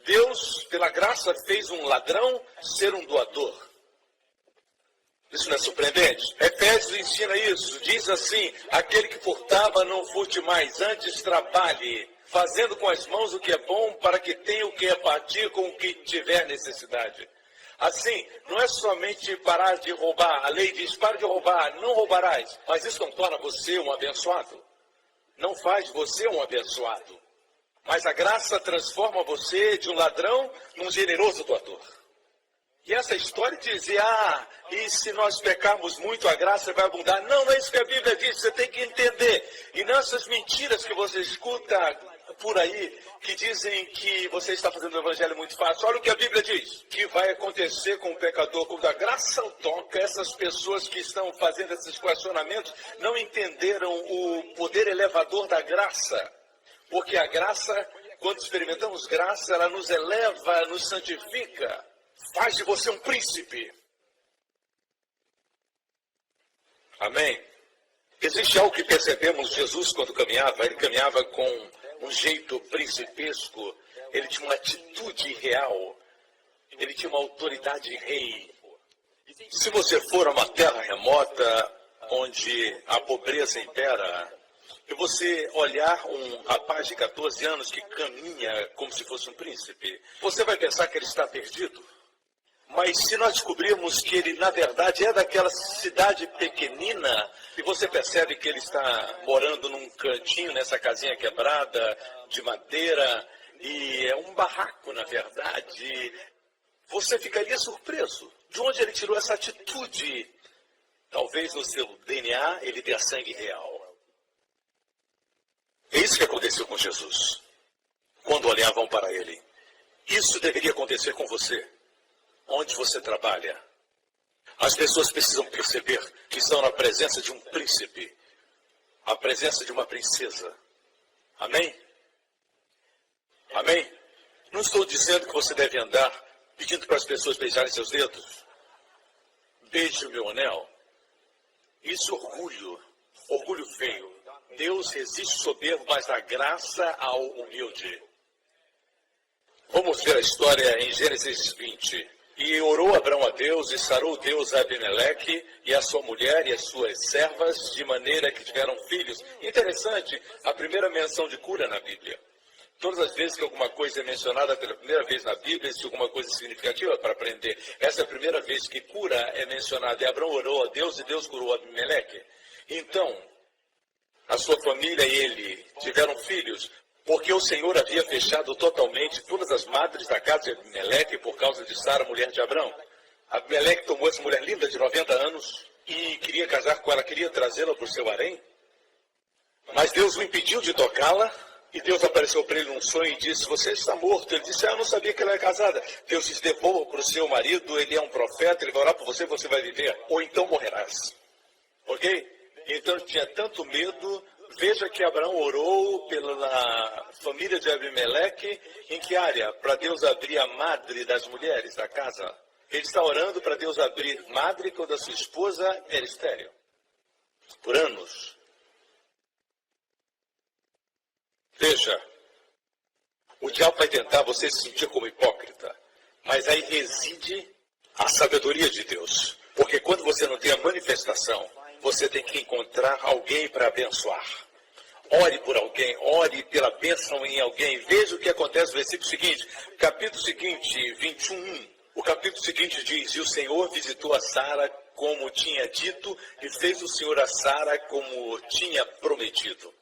Deus, pela graça, fez um ladrão ser um doador. Isso não é surpreendente? Efésios ensina isso. Diz assim: aquele que furtava, não furte mais, antes trabalhe, fazendo com as mãos o que é bom, para que tenha o que repartir com o que tiver necessidade. Assim, não é somente parar de roubar. A lei diz: pare de roubar, não roubarás. Mas isso não torna você um abençoado. Não faz você um abençoado. Mas a graça transforma você de um ladrão num generoso doador. E essa história de dizer: e se nós pecarmos muito, a graça vai abundar. Não, não é isso que a Bíblia diz. Você tem que entender. E nessas mentiras que você escuta por aí, que dizem que você está fazendo o evangelho muito fácil. Olha o que a Bíblia diz. Que vai acontecer com o pecador quando a graça o toca. Essas pessoas que estão fazendo esses questionamentos não entenderam o poder elevador da graça. Porque a graça, quando experimentamos graça, ela nos eleva, nos santifica. Faz de você um príncipe. Amém? Existe algo que percebemos Jesus quando caminhava. Ele caminhava com um jeito principesco. Ele tinha uma atitude real. Ele tinha uma autoridade de rei. Se você for a uma terra remota, onde a pobreza impera, e você olhar um rapaz de 14 anos que caminha como se fosse um príncipe, você vai pensar que ele está perdido. Mas se nós descobrirmos que ele, na verdade, é daquela cidade pequenina, e você percebe que ele está morando num cantinho, nessa casinha quebrada, de madeira, e é um barraco, na verdade, você ficaria surpreso. De onde ele tirou essa atitude? Talvez no seu DNA ele tenha sangue real. É isso que aconteceu com Jesus, quando olhavam para ele. Isso deveria acontecer com você. Onde você trabalha, as pessoas precisam perceber que estão na presença de um príncipe, a presença de uma princesa. Amém? Amém? Não estou dizendo que você deve andar pedindo para as pessoas beijarem seus dedos. Beije o meu anel. Isso é orgulho, orgulho feio. Deus resiste soberbo, mas dá graça ao humilde. Vamos ver a história em Gênesis 20. E orou Abraão a Deus, e sarou Deus a Abimeleque e a sua mulher e as suas servas, de maneira que tiveram filhos. Interessante, a primeira menção de cura na Bíblia. Todas as vezes que alguma coisa é mencionada pela primeira vez na Bíblia, existe alguma coisa significativa para aprender. Essa é a primeira vez que cura é mencionada. E Abraão orou a Deus, e Deus curou Abimeleque. Então, a sua família e ele tiveram filhos, porque o Senhor havia fechado totalmente todas as madres da casa de Abimeleque por causa de Sara, mulher de Abraão. Abimeleque tomou essa mulher linda de 90 anos e queria casar com ela, queria trazê-la para o seu harém. Mas Deus o impediu de tocá-la, e Deus apareceu para ele num sonho e disse: você está morto. Ele disse: eu não sabia que ela era casada. Deus disse: devolva para o seu marido, ele é um profeta, ele vai orar por você, você vai viver, ou então morrerás. Ok? Então tinha tanto medo. Veja que Abraão orou pela família de Abimeleque. Em que área? Para Deus abrir a madre das mulheres da casa. Ele está orando para Deus abrir madre quando a sua esposa era estéril. por anos. Veja, o diabo vai tentar você se sentir como hipócrita, mas aí reside a sabedoria de Deus. Porque quando você não tem a manifestação, você tem que encontrar alguém para abençoar. Ore por alguém, ore pela bênção em alguém. Veja o que acontece no versículo seguinte, capítulo seguinte, 21. O capítulo seguinte diz: e o Senhor visitou a Sara como tinha dito, e fez o Senhor a Sara como tinha prometido.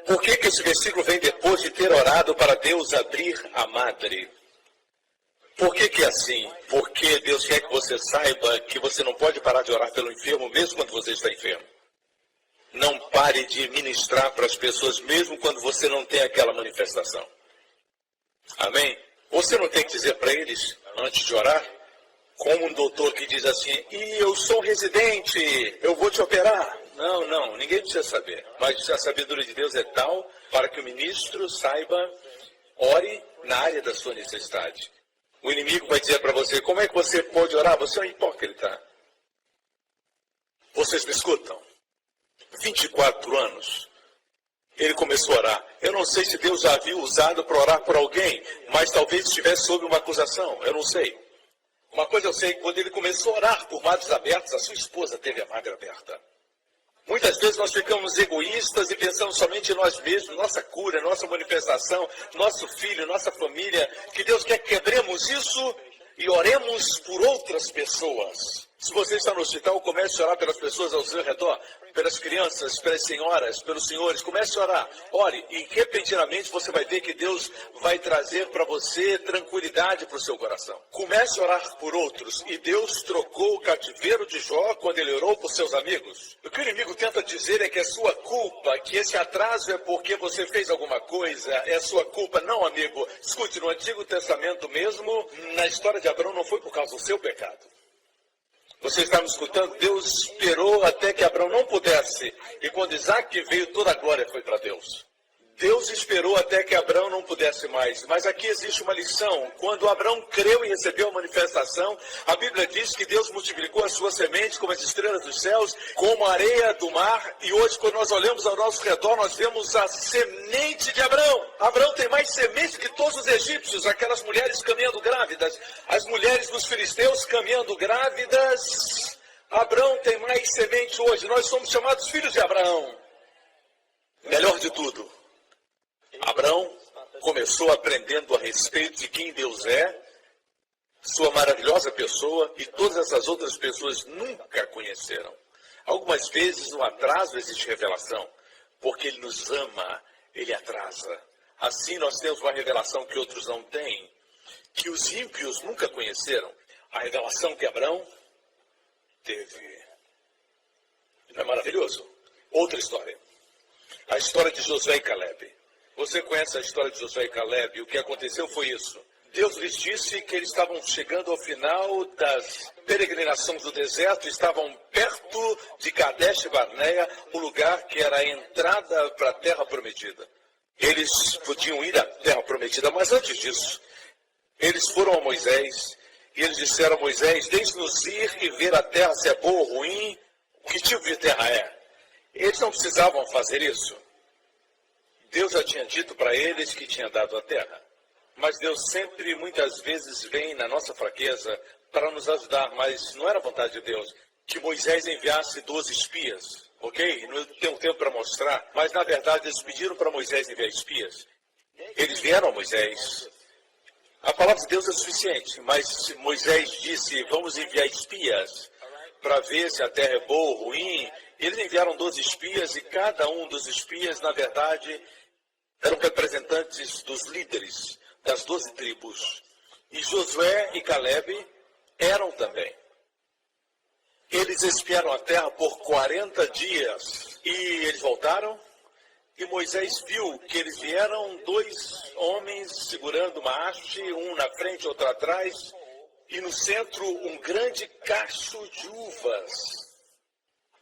Por que esse versículo vem depois de ter orado para Deus abrir a madre? Por que é assim? Porque Deus quer que você saiba que você não pode parar de orar pelo enfermo, mesmo quando você está enfermo. Não pare de ministrar para as pessoas, mesmo quando você não tem aquela manifestação. Amém? Você não tem que dizer para eles, antes de orar, como um doutor que diz assim: e eu sou um residente, eu vou te operar. Não, ninguém precisa saber. Mas a sabedoria de Deus é tal para que o ministro saiba, ore na área da sua necessidade. O inimigo vai dizer para você: como é que você pode orar? Você é um hipócrita. Vocês me escutam? 24 anos, ele começou a orar. Eu não sei se Deus já havia usado para orar por alguém, mas talvez estivesse sob uma acusação, eu não sei. Uma coisa eu sei, quando ele começou a orar por madres abertas, a sua esposa teve a madre aberta. Muitas vezes nós ficamos egoístas e pensamos somente em nós mesmos, nossa cura, nossa manifestação, nosso filho, nossa família, que Deus quer que quebremos isso e oremos por outras pessoas. Se você está no hospital, comece a orar pelas pessoas ao seu redor, pelas crianças, pelas senhoras, pelos senhores. Comece a orar. Ore e repentinamente você vai ver que Deus vai trazer para você tranquilidade para o seu coração. Comece a orar por outros. E Deus trocou o cativeiro de Jó quando ele orou por seus amigos. O que o inimigo tenta dizer é que é sua culpa, que esse atraso é porque você fez alguma coisa, é sua culpa. Não, amigo. Escute, no Antigo Testamento mesmo, na história de Abraão, não foi por causa do seu pecado. Você está me escutando? Deus esperou até que Abraão não pudesse. E quando Isaac veio, toda a glória foi para Deus. Deus esperou até que Abraão não pudesse mais. Mas aqui existe uma lição. Quando Abraão creu e recebeu a manifestação, a Bíblia diz que Deus multiplicou as suas sementes como as estrelas dos céus, como a areia do mar. E hoje, quando nós olhamos ao nosso redor, nós vemos a semente de Abraão. Abraão tem mais semente que todos os egípcios, aquelas mulheres caminhando grávidas, as mulheres dos filisteus caminhando grávidas. Abraão tem mais semente hoje. Nós somos chamados filhos de Abraão. Melhor de tudo, Abraão começou aprendendo a respeito de quem Deus é, sua maravilhosa pessoa, e todas essas outras pessoas nunca conheceram. Algumas vezes no atraso existe revelação, porque Ele nos ama, Ele atrasa. Assim nós temos uma revelação que outros não têm, que os ímpios nunca conheceram. A revelação que Abraão teve. Não é maravilhoso? Outra história. A história de Josué e Caleb. Você conhece a história de Josué e Caleb? O que aconteceu foi isso. Deus lhes disse que eles estavam chegando ao final das peregrinações do deserto, estavam perto de Kadesh Barneia, o lugar que era a entrada para a Terra Prometida. Eles podiam ir à Terra Prometida, mas antes disso, eles foram a Moisés e eles disseram a Moisés: deixe-nos ir e ver a terra, se é boa ou ruim, que tipo de terra é. Eles não precisavam fazer isso. Deus já tinha dito para eles que tinha dado a terra. Mas Deus sempre, muitas vezes, vem na nossa fraqueza para nos ajudar. Mas não era vontade de Deus que Moisés enviasse 12 espias, ok? Não tenho tempo para mostrar. Mas, na verdade, eles pediram para Moisés enviar espias. Eles vieram a Moisés. A palavra de Deus é suficiente. Mas Moisés disse: vamos enviar espias para ver se a terra é boa ou ruim. Eles enviaram 12 espias e cada um dos espias, na verdade, eram representantes dos líderes das 12 tribos. E Josué e Caleb eram também. Eles espiaram a terra por 40 dias. E eles voltaram. E Moisés viu que eles vieram 2 homens segurando uma haste, um na frente, outro atrás. E no centro, um grande cacho de uvas.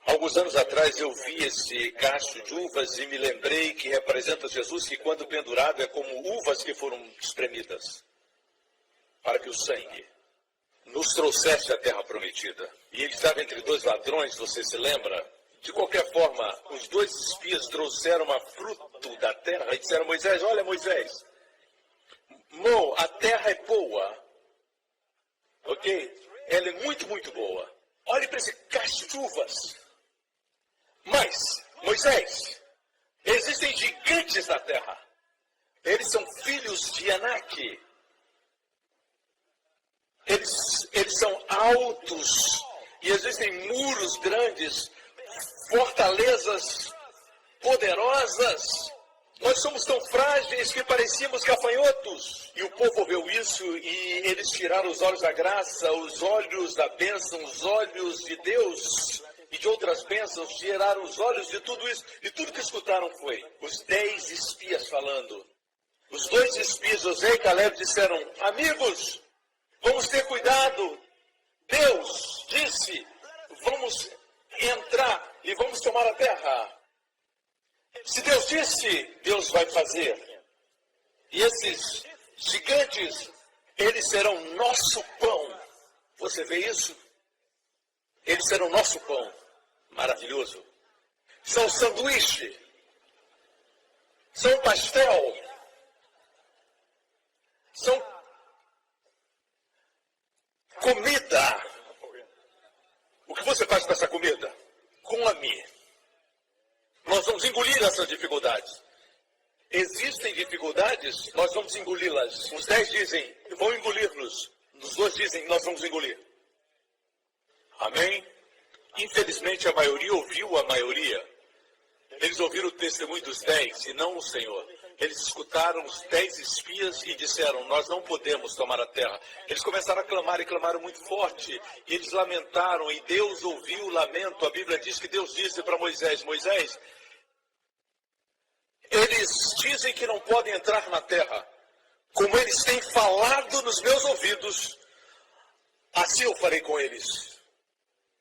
Alguns anos atrás eu vi esse cacho de uvas e me lembrei que representa Jesus, que quando pendurado é como uvas que foram espremidas, para que o sangue nos trouxesse à terra prometida. E ele estava entre 2 ladrões, você se lembra? De qualquer forma, os dois espias trouxeram uma fruto da terra e disseram a Moisés, olha Moisés, a terra é boa, ok? Ela é muito, muito boa. Olhe para esse cacho de uvas. Mas, Moisés, existem gigantes na terra. Eles são filhos de Anak. Eles são altos e existem muros grandes, fortalezas poderosas. Nós somos tão frágeis que parecíamos gafanhotos. E o povo ouviu isso e eles tiraram os olhos da graça, os olhos da bênção, os olhos de Deus e de outras bênçãos, tiraram os olhos de tudo isso. E tudo que escutaram foi os 10 espias falando. Os 2 espias, Josué e Caleb, disseram, amigos, vamos ter cuidado. Deus disse, vamos entrar e vamos tomar a terra. Se Deus disse, Deus vai fazer. E esses gigantes, eles serão nosso pão. Você vê isso? Eles serão nosso pão. Maravilhoso. São sanduíche. São pastel. São comida. O que você faz com essa comida? Come. Nós vamos engolir essas dificuldades. Existem dificuldades, nós vamos engoli-las. Os 10 dizem, vão engolir-nos. Os 2 dizem, nós vamos engolir. Amém? Infelizmente, a maioria ouviu a maioria. Eles ouviram o testemunho dos 10 e não o Senhor. Eles escutaram os 10 espias e disseram, nós não podemos tomar a terra. Eles começaram a clamar e clamaram muito forte. E eles lamentaram e Deus ouviu o lamento. A Bíblia diz que Deus disse para Moisés, Moisés, eles dizem que não podem entrar na terra. Como eles têm falado nos meus ouvidos, assim eu farei com eles.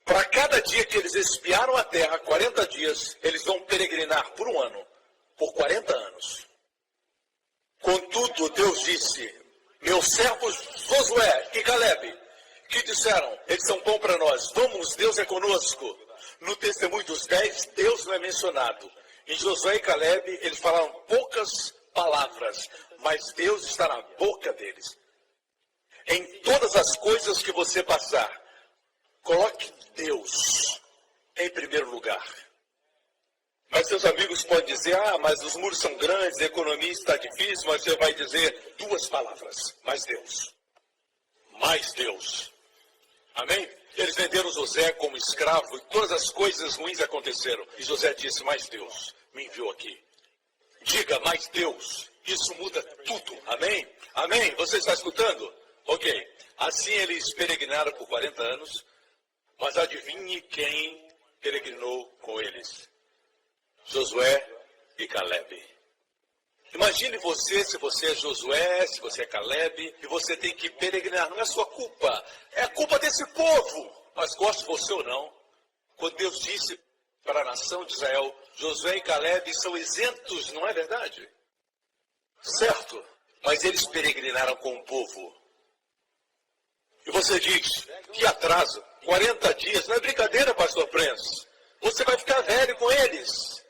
Para cada dia que eles espiaram a terra, 40 dias, eles vão peregrinar por 1 ano, por 40 anos. Contudo, Deus disse, meus servos Josué e Caleb, que disseram, eles são bons para nós, vamos, Deus é conosco. No testemunho dos 10, Deus não é mencionado. Em Josué e Caleb, eles falaram poucas palavras, mas Deus está na boca deles. Em todas as coisas que você passar, coloque Deus em primeiro lugar. Mas seus amigos podem dizer, mas os muros são grandes, a economia está difícil, mas você vai dizer 2 palavras, mais Deus. Mais Deus. Amém? Eles venderam José como escravo e todas as coisas ruins aconteceram. E José disse, mais Deus me enviou aqui. Diga, mais Deus. Isso muda tudo. Amém? Amém? Você está escutando? Ok. Assim eles peregrinaram por 40 anos, mas adivinhe quem peregrinou com eles? Josué e Caleb. Imagine você, se você é Josué, se você é Caleb, e você tem que peregrinar. Não é sua culpa, é a culpa desse povo. Mas goste você ou não, quando Deus disse para a nação de Israel, Josué e Caleb são isentos, não é verdade? Certo, mas eles peregrinaram com o povo. E você diz, que atraso, 40 dias, não é brincadeira, pastor Prince. Você vai ficar velho com eles.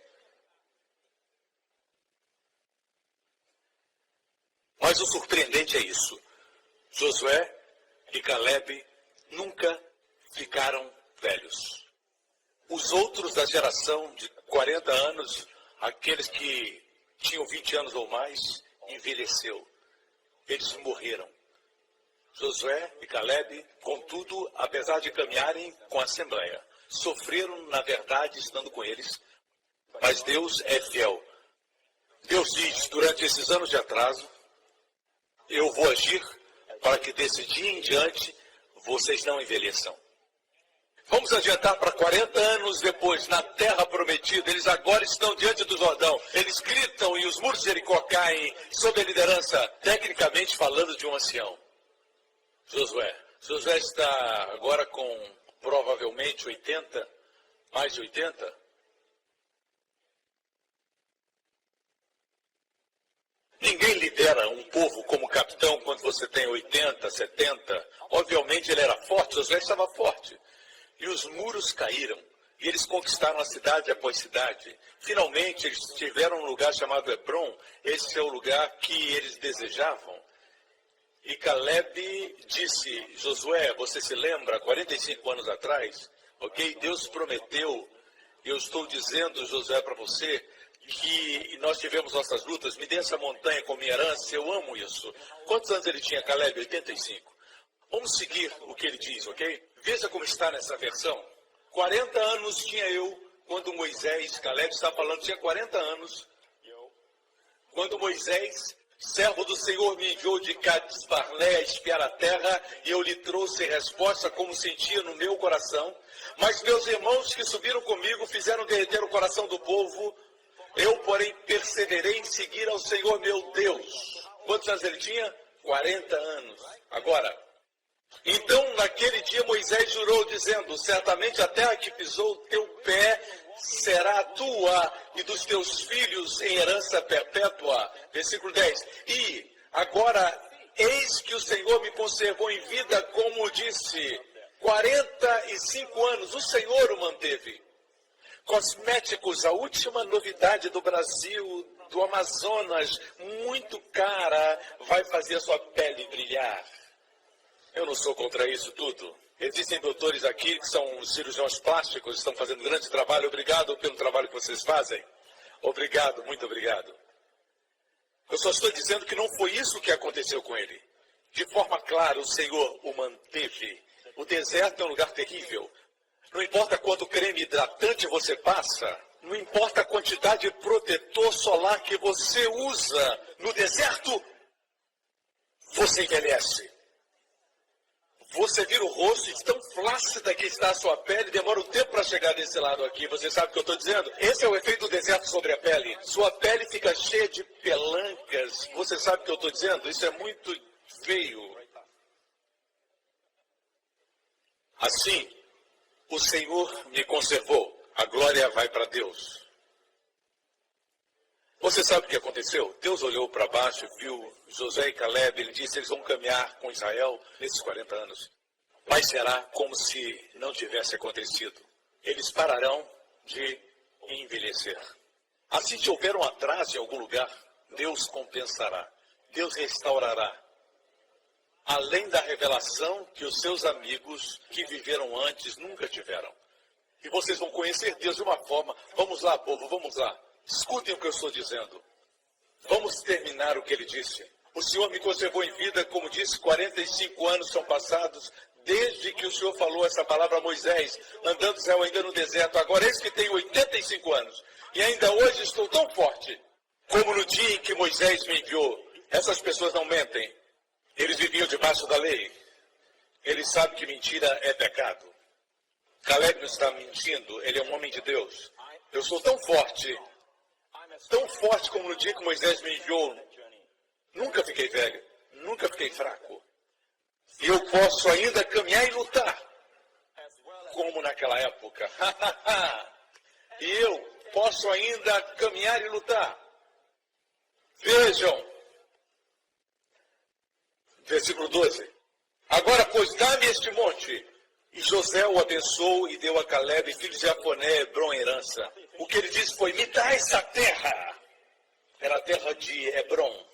Mas o surpreendente é isso. Josué e Caleb nunca ficaram velhos. Os outros da geração de 40 anos, aqueles que tinham 20 anos ou mais, envelheceu. Eles morreram. Josué e Caleb, contudo, apesar de caminharem com a Assembleia, sofreram, na verdade, estando com eles. Mas Deus é fiel. Deus diz, durante esses anos de atraso, eu vou agir para que desse dia em diante vocês não envelheçam. Vamos adiantar para 40 anos depois, na terra prometida. Eles agora estão diante do Jordão. Eles gritam e os muros de Jericó caem sob a liderança, tecnicamente falando, de um ancião. Josué. Josué está agora com provavelmente 80, mais de 80. Ninguém lidera um povo como capitão quando você tem 80, 70. Obviamente ele era forte, Josué estava forte. E os muros caíram. E eles conquistaram a cidade após cidade. Finalmente, eles tiveram um lugar chamado Hebron. Esse é o lugar que eles desejavam. E Caleb disse, Josué, você se lembra, 45 anos atrás, ok? Deus prometeu, eu estou dizendo, Josué, para você, que nós tivemos nossas lutas, me dê essa montanha como minha herança, eu amo isso. Quantos anos ele tinha, Caleb? 85. Vamos seguir o que ele diz, ok? Veja como está nessa versão. 40 anos tinha eu, quando Moisés, Caleb está falando, tinha 40 anos, quando Moisés, servo do Senhor, me enviou de Cades Barnea a espiar a terra, e eu lhe trouxe resposta como sentia no meu coração. Mas meus irmãos que subiram comigo fizeram derreter o coração do povo. Eu, porém, perseverei em seguir ao Senhor meu Deus. Quantos anos ele tinha? 40 anos. Agora, então naquele dia Moisés jurou, dizendo, certamente a terra que pisou o teu pé será tua e dos teus filhos em herança perpétua. Versículo 10. E agora, eis que o Senhor me conservou em vida, como disse, 45 anos, o Senhor o manteve. Cosméticos, a última novidade do Brasil, do Amazonas, muito cara, vai fazer a sua pele brilhar. Eu não sou contra isso tudo. Existem doutores aqui que são cirurgiões plásticos, estão fazendo grande trabalho. Obrigado pelo trabalho que vocês fazem. Obrigado, muito obrigado. Eu só estou dizendo que não foi isso que aconteceu com ele. De forma clara, o Senhor o manteve. O deserto é um lugar terrível. Não importa quanto creme hidratante você passa, não importa a quantidade de protetor solar que você usa, no deserto, você envelhece. Você vira o rosto de tão flácida que está a sua pele, demora um tempo para chegar desse lado aqui. Você sabe o que eu estou dizendo? Esse é o efeito do deserto sobre a pele. Sua pele fica cheia de pelancas. Você sabe o que eu estou dizendo? Isso é muito feio. Assim, o Senhor me conservou. A glória vai para Deus. Você sabe o que aconteceu? Deus olhou para baixo, viu Josué e Caleb, ele disse, eles vão caminhar com Israel nesses 40 anos. Mas será como se não tivesse acontecido. Eles pararão de envelhecer. Assim, se houver um atraso em algum lugar, Deus compensará. Deus restaurará. Além da revelação que os seus amigos que viveram antes nunca tiveram. E vocês vão conhecer Deus de uma forma. Vamos lá, povo, vamos lá. Escutem o que eu estou dizendo. Vamos terminar o que ele disse. O Senhor me conservou em vida, como disse, 45 anos são passados, desde que o Senhor falou essa palavra a Moisés, andando Israel ainda no deserto. Agora, eis que tenho 85 anos, e ainda hoje estou tão forte, como no dia em que Moisés me enviou. Essas pessoas não mentem. Eles viviam debaixo da lei. Eles sabem que mentira é pecado. Caleb não está mentindo, ele é um homem de Deus. Eu sou tão forte como no dia que Moisés me enviou. Nunca fiquei velho, nunca fiquei fraco. E eu posso ainda caminhar e lutar, como naquela época. E eu posso ainda caminhar e lutar. Vejam, versículo 12. Agora, pois, dá-me este monte. E José o abençoou e deu a Caleb, filho de Jefoné, Hebron, herança. O que ele disse foi, me dá essa terra. Era a terra de Hebron.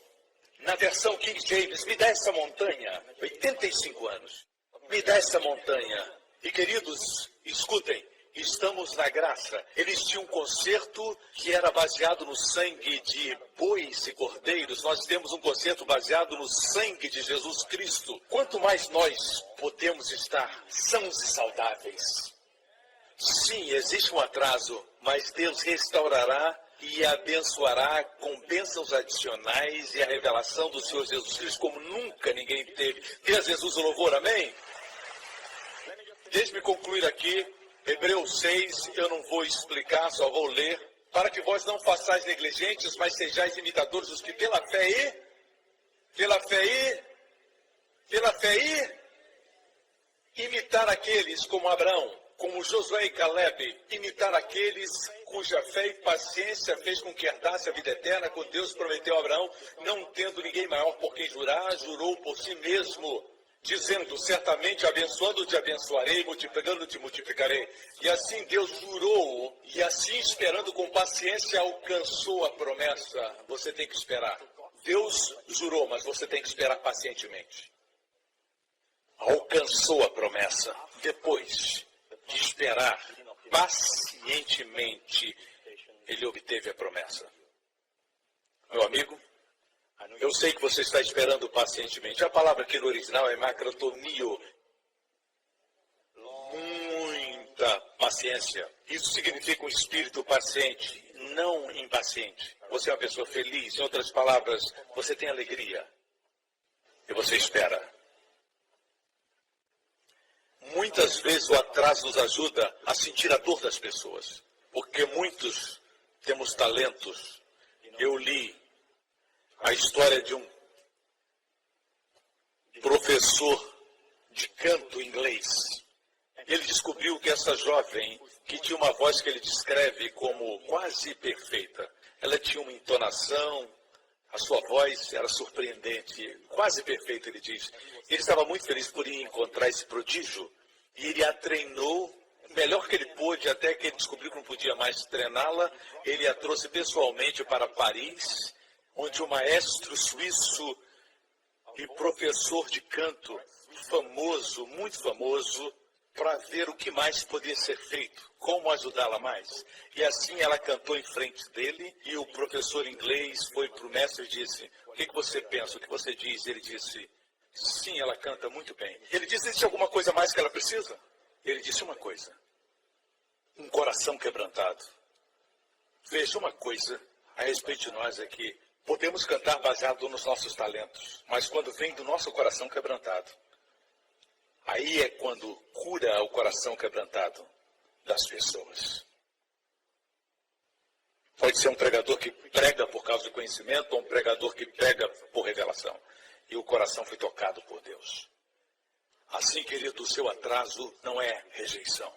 Na versão King James, me dá essa montanha. 85 anos. Me dá essa montanha. E queridos, escutem, estamos na graça. Eles tinham um concerto que era baseado no sangue de bois e cordeiros. Nós temos um concerto baseado no sangue de Jesus Cristo. Quanto mais nós podemos estar sãos e saudáveis. Sim, existe um atraso, mas Deus restaurará e abençoará com bênçãos adicionais e a revelação do Senhor Jesus Cristo como nunca ninguém teve. Dê a Jesus o louvor, amém? Deixe-me concluir aqui, Hebreus 6, eu não vou explicar, só vou ler. Para que vós não façais negligentes, mas sejais imitadores dos que pela fé imitar aqueles como Abraão, como Josué e Caleb, imitar aqueles cuja fé e paciência fez com que herdasse a vida eterna, quando Deus prometeu a Abraão, não tendo ninguém maior por quem jurar, jurou por si mesmo, dizendo, certamente abençoando te abençoarei, multiplicando te multiplicarei. E assim Deus jurou, e assim esperando com paciência alcançou a promessa. Você tem que esperar. Deus jurou, mas você tem que esperar pacientemente. Alcançou a promessa. Depois de esperar pacientemente, ele obteve a promessa. Meu amigo, eu sei que você está esperando pacientemente. A palavra aqui no original é macrotomio. Muita paciência. Isso significa um espírito paciente, não impaciente. Você é uma pessoa feliz. Em outras palavras, você tem alegria. E você espera. Muitas vezes o atraso nos ajuda a sentir a dor das pessoas. Porque muitos temos talentos. Eu li a história de um professor de canto inglês. Ele descobriu que essa jovem, que tinha uma voz que ele descreve como quase perfeita, ela tinha uma entonação, a sua voz era surpreendente, quase perfeita, ele diz. Ele estava muito feliz por ir encontrar esse prodígio e ele a treinou o melhor que ele pôde, até que ele descobriu que não podia mais treiná-la. Ele a trouxe pessoalmente para Paris, onde o maestro suíço e professor de canto famoso, muito famoso, para ver o que mais podia ser feito, como ajudá-la mais. E assim ela cantou em frente dele, e o professor inglês foi para o mestre e disse, o que você pensa, o que você diz? Ele disse, sim, ela canta muito bem. Ele disse, existe alguma coisa mais que ela precisa? Ele disse uma coisa, um coração quebrantado. Veja, uma coisa a respeito de nós é que podemos cantar baseado nos nossos talentos, mas quando vem do nosso coração quebrantado, aí é quando cura o coração quebrantado das pessoas. Pode ser um pregador que prega por causa do conhecimento, ou um pregador que prega por revelação. E o coração foi tocado por Deus. Assim, querido, o seu atraso não é rejeição.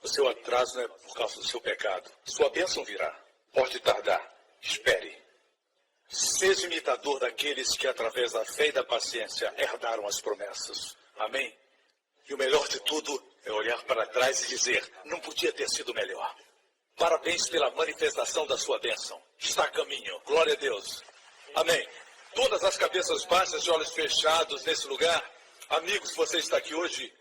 O seu atraso não é por causa do seu pecado. Sua bênção virá. Pode tardar. Espere. Seja imitador daqueles que, através da fé e da paciência, herdaram as promessas. Amém? E o melhor de tudo é olhar para trás e dizer, não podia ter sido melhor. Parabéns pela manifestação da sua bênção. Está a caminho. Glória a Deus. Amém. Todas as cabeças baixas e olhos fechados nesse lugar. Amigos, você está aqui hoje.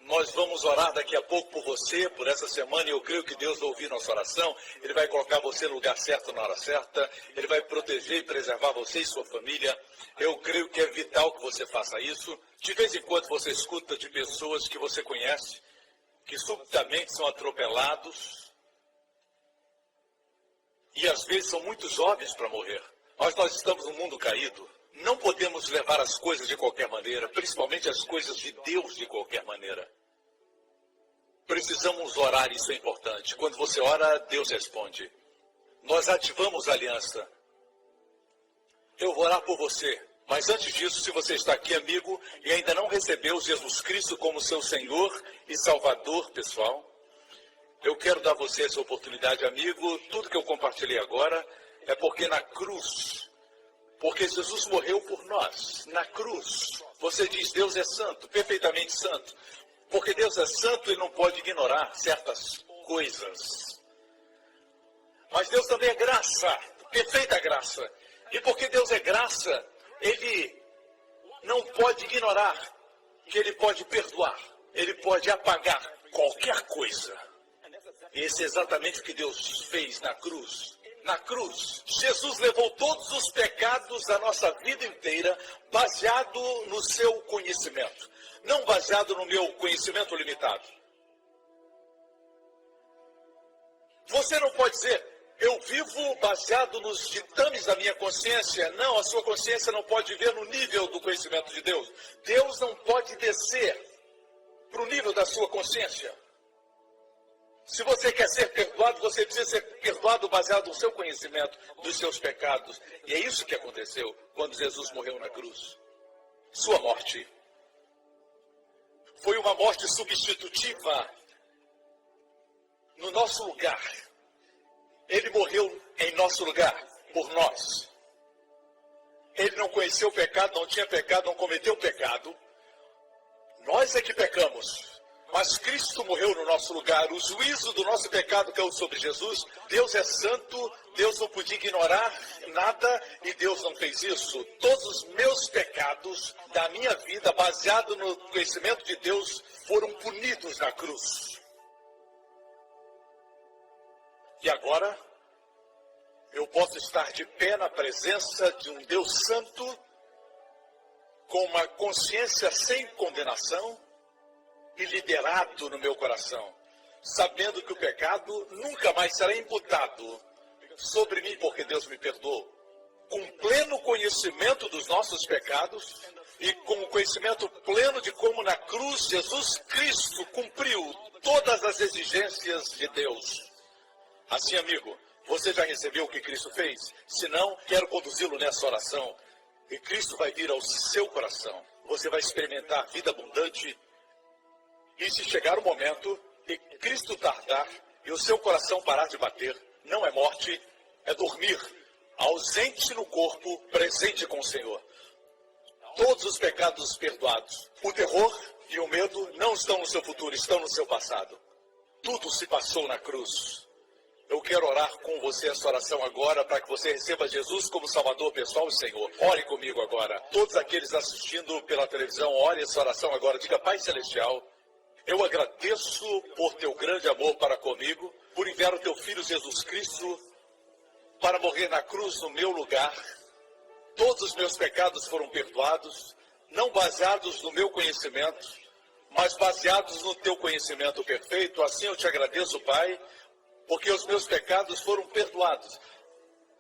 Nós vamos orar daqui a pouco por você, por essa semana, e eu creio que Deus vai ouvir nossa oração. Ele vai colocar você no lugar certo na hora certa. Ele vai proteger e preservar você e sua família. Eu creio que é vital que você faça isso. De vez em quando você escuta de pessoas que você conhece, que subitamente são atropelados, e às vezes são muito jovens para morrer. Mas nós estamos num mundo caído. Não podemos levar as coisas de qualquer maneira, principalmente as coisas de Deus de qualquer maneira. Precisamos orar, isso é importante. Quando você ora, Deus responde. Nós ativamos a aliança. Eu vou orar por você. Mas antes disso, se você está aqui, amigo, e ainda não recebeu Jesus Cristo como seu Senhor e Salvador pessoal, eu quero dar a você essa oportunidade, amigo. Tudo que eu compartilhei agora é porque na cruz, porque Jesus morreu por nós, na cruz. Você diz, Deus é santo, perfeitamente santo. Porque Deus é santo, Ele não pode ignorar certas coisas. Mas Deus também é graça, perfeita graça. E porque Deus é graça, Ele não pode ignorar que Ele pode perdoar, Ele pode apagar qualquer coisa. Esse é exatamente o que Deus fez na cruz. Na cruz, Jesus levou todos os pecados da nossa vida inteira, baseado no seu conhecimento. Não baseado no meu conhecimento limitado. Você não pode dizer, eu vivo baseado nos ditames da minha consciência. Não, a sua consciência não pode viver no nível do conhecimento de Deus. Deus não pode descer para o nível da sua consciência. Se você quer ser perdoado, você precisa ser perdoado baseado no seu conhecimento dos seus pecados. E é isso que aconteceu quando Jesus morreu na cruz. Sua morte foi uma morte substitutiva no nosso lugar. Ele morreu em nosso lugar, por nós. Ele não conheceu o pecado, não tinha pecado, não cometeu pecado. Nós é que pecamos. Mas Cristo morreu no nosso lugar. O juízo do nosso pecado caiu sobre Jesus. Deus é santo. Deus não podia ignorar nada e Deus não fez isso. Todos os meus pecados da minha vida, baseado no conhecimento de Deus, foram punidos na cruz. E agora, eu posso estar de pé na presença de um Deus santo, com uma consciência sem condenação e liberado no meu coração, sabendo que o pecado nunca mais será imputado sobre mim, porque Deus me perdoou. Com pleno conhecimento dos nossos pecados e com o conhecimento pleno de como na cruz Jesus Cristo cumpriu todas as exigências de Deus. Assim, amigo, você já recebeu o que Cristo fez? Se não, quero conduzi-lo nessa oração. E Cristo vai vir ao seu coração. Você vai experimentar vida abundante. E se chegar o momento de Cristo tardar e o seu coração parar de bater, não é morte, é dormir, ausente no corpo, presente com o Senhor. Todos os pecados perdoados. O terror e o medo não estão no seu futuro, estão no seu passado. Tudo se passou na cruz. Eu quero orar com você essa oração agora para que você receba Jesus como Salvador pessoal e Senhor. Ore comigo agora. Todos aqueles assistindo pela televisão, ore essa oração agora. Diga: Pai Celestial, eu agradeço por teu grande amor para comigo, por enviar o teu Filho Jesus Cristo para morrer na cruz no meu lugar. Todos os meus pecados foram perdoados, não baseados no meu conhecimento, mas baseados no teu conhecimento perfeito. Assim eu te agradeço, Pai, porque os meus pecados foram perdoados,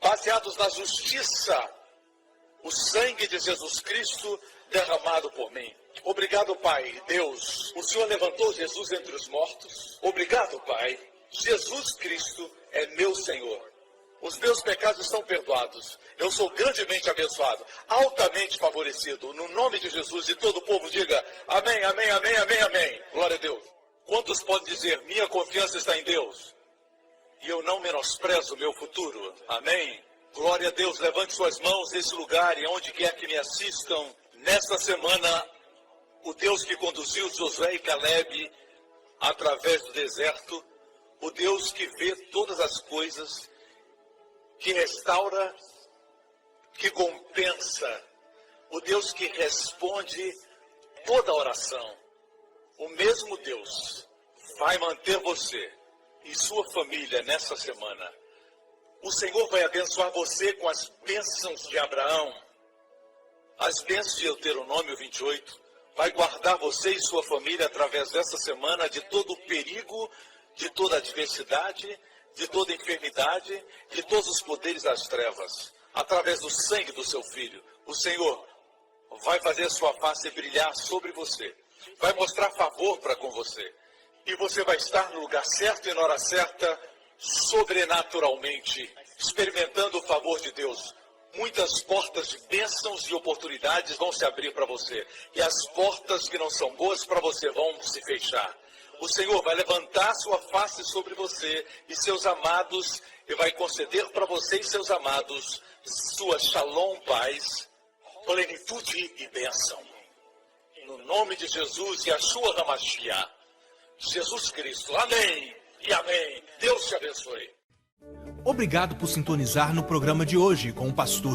baseados na justiça, o sangue de Jesus Cristo derramado por mim. Obrigado, Pai, Deus, o Senhor levantou Jesus entre os mortos. Obrigado, Pai, Jesus Cristo é meu Senhor. Os meus pecados estão perdoados. Eu sou grandemente abençoado, altamente favorecido. No nome de Jesus, e todo o povo diga: amém, amém, amém, amém, amém. Glória a Deus. Quantos podem dizer: minha confiança está em Deus e eu não menosprezo o meu futuro? Amém. Glória a Deus. Levante suas mãos nesse lugar e onde quer que me assistam. Nesta semana, o Deus que conduziu Josué e Caleb através do deserto, o Deus que vê todas as coisas, que restaura, que compensa, o Deus que responde toda oração, o mesmo Deus vai manter você e sua família nessa semana. O Senhor vai abençoar você com as bênçãos de Abraão, as bênçãos de Deuteronômio 28, vai guardar você e sua família através dessa semana de todo o perigo, de toda a adversidade, de toda a enfermidade, de todos os poderes das trevas, através do sangue do seu Filho. O Senhor vai fazer sua face brilhar sobre você, vai mostrar favor para com você, e você vai estar no lugar certo e na hora certa, sobrenaturalmente, experimentando o favor de Deus. Muitas portas de bênçãos e oportunidades vão se abrir para você, e as portas que não são boas para você vão se fechar. O Senhor vai levantar sua face sobre você e seus amados, e vai conceder para você e seus amados sua shalom, paz, plenitude e bênção. No nome de Jesus e Yeshua HaMashiach, Jesus Cristo. Amém e amém. Deus te abençoe. Obrigado por sintonizar no programa de hoje com o pastor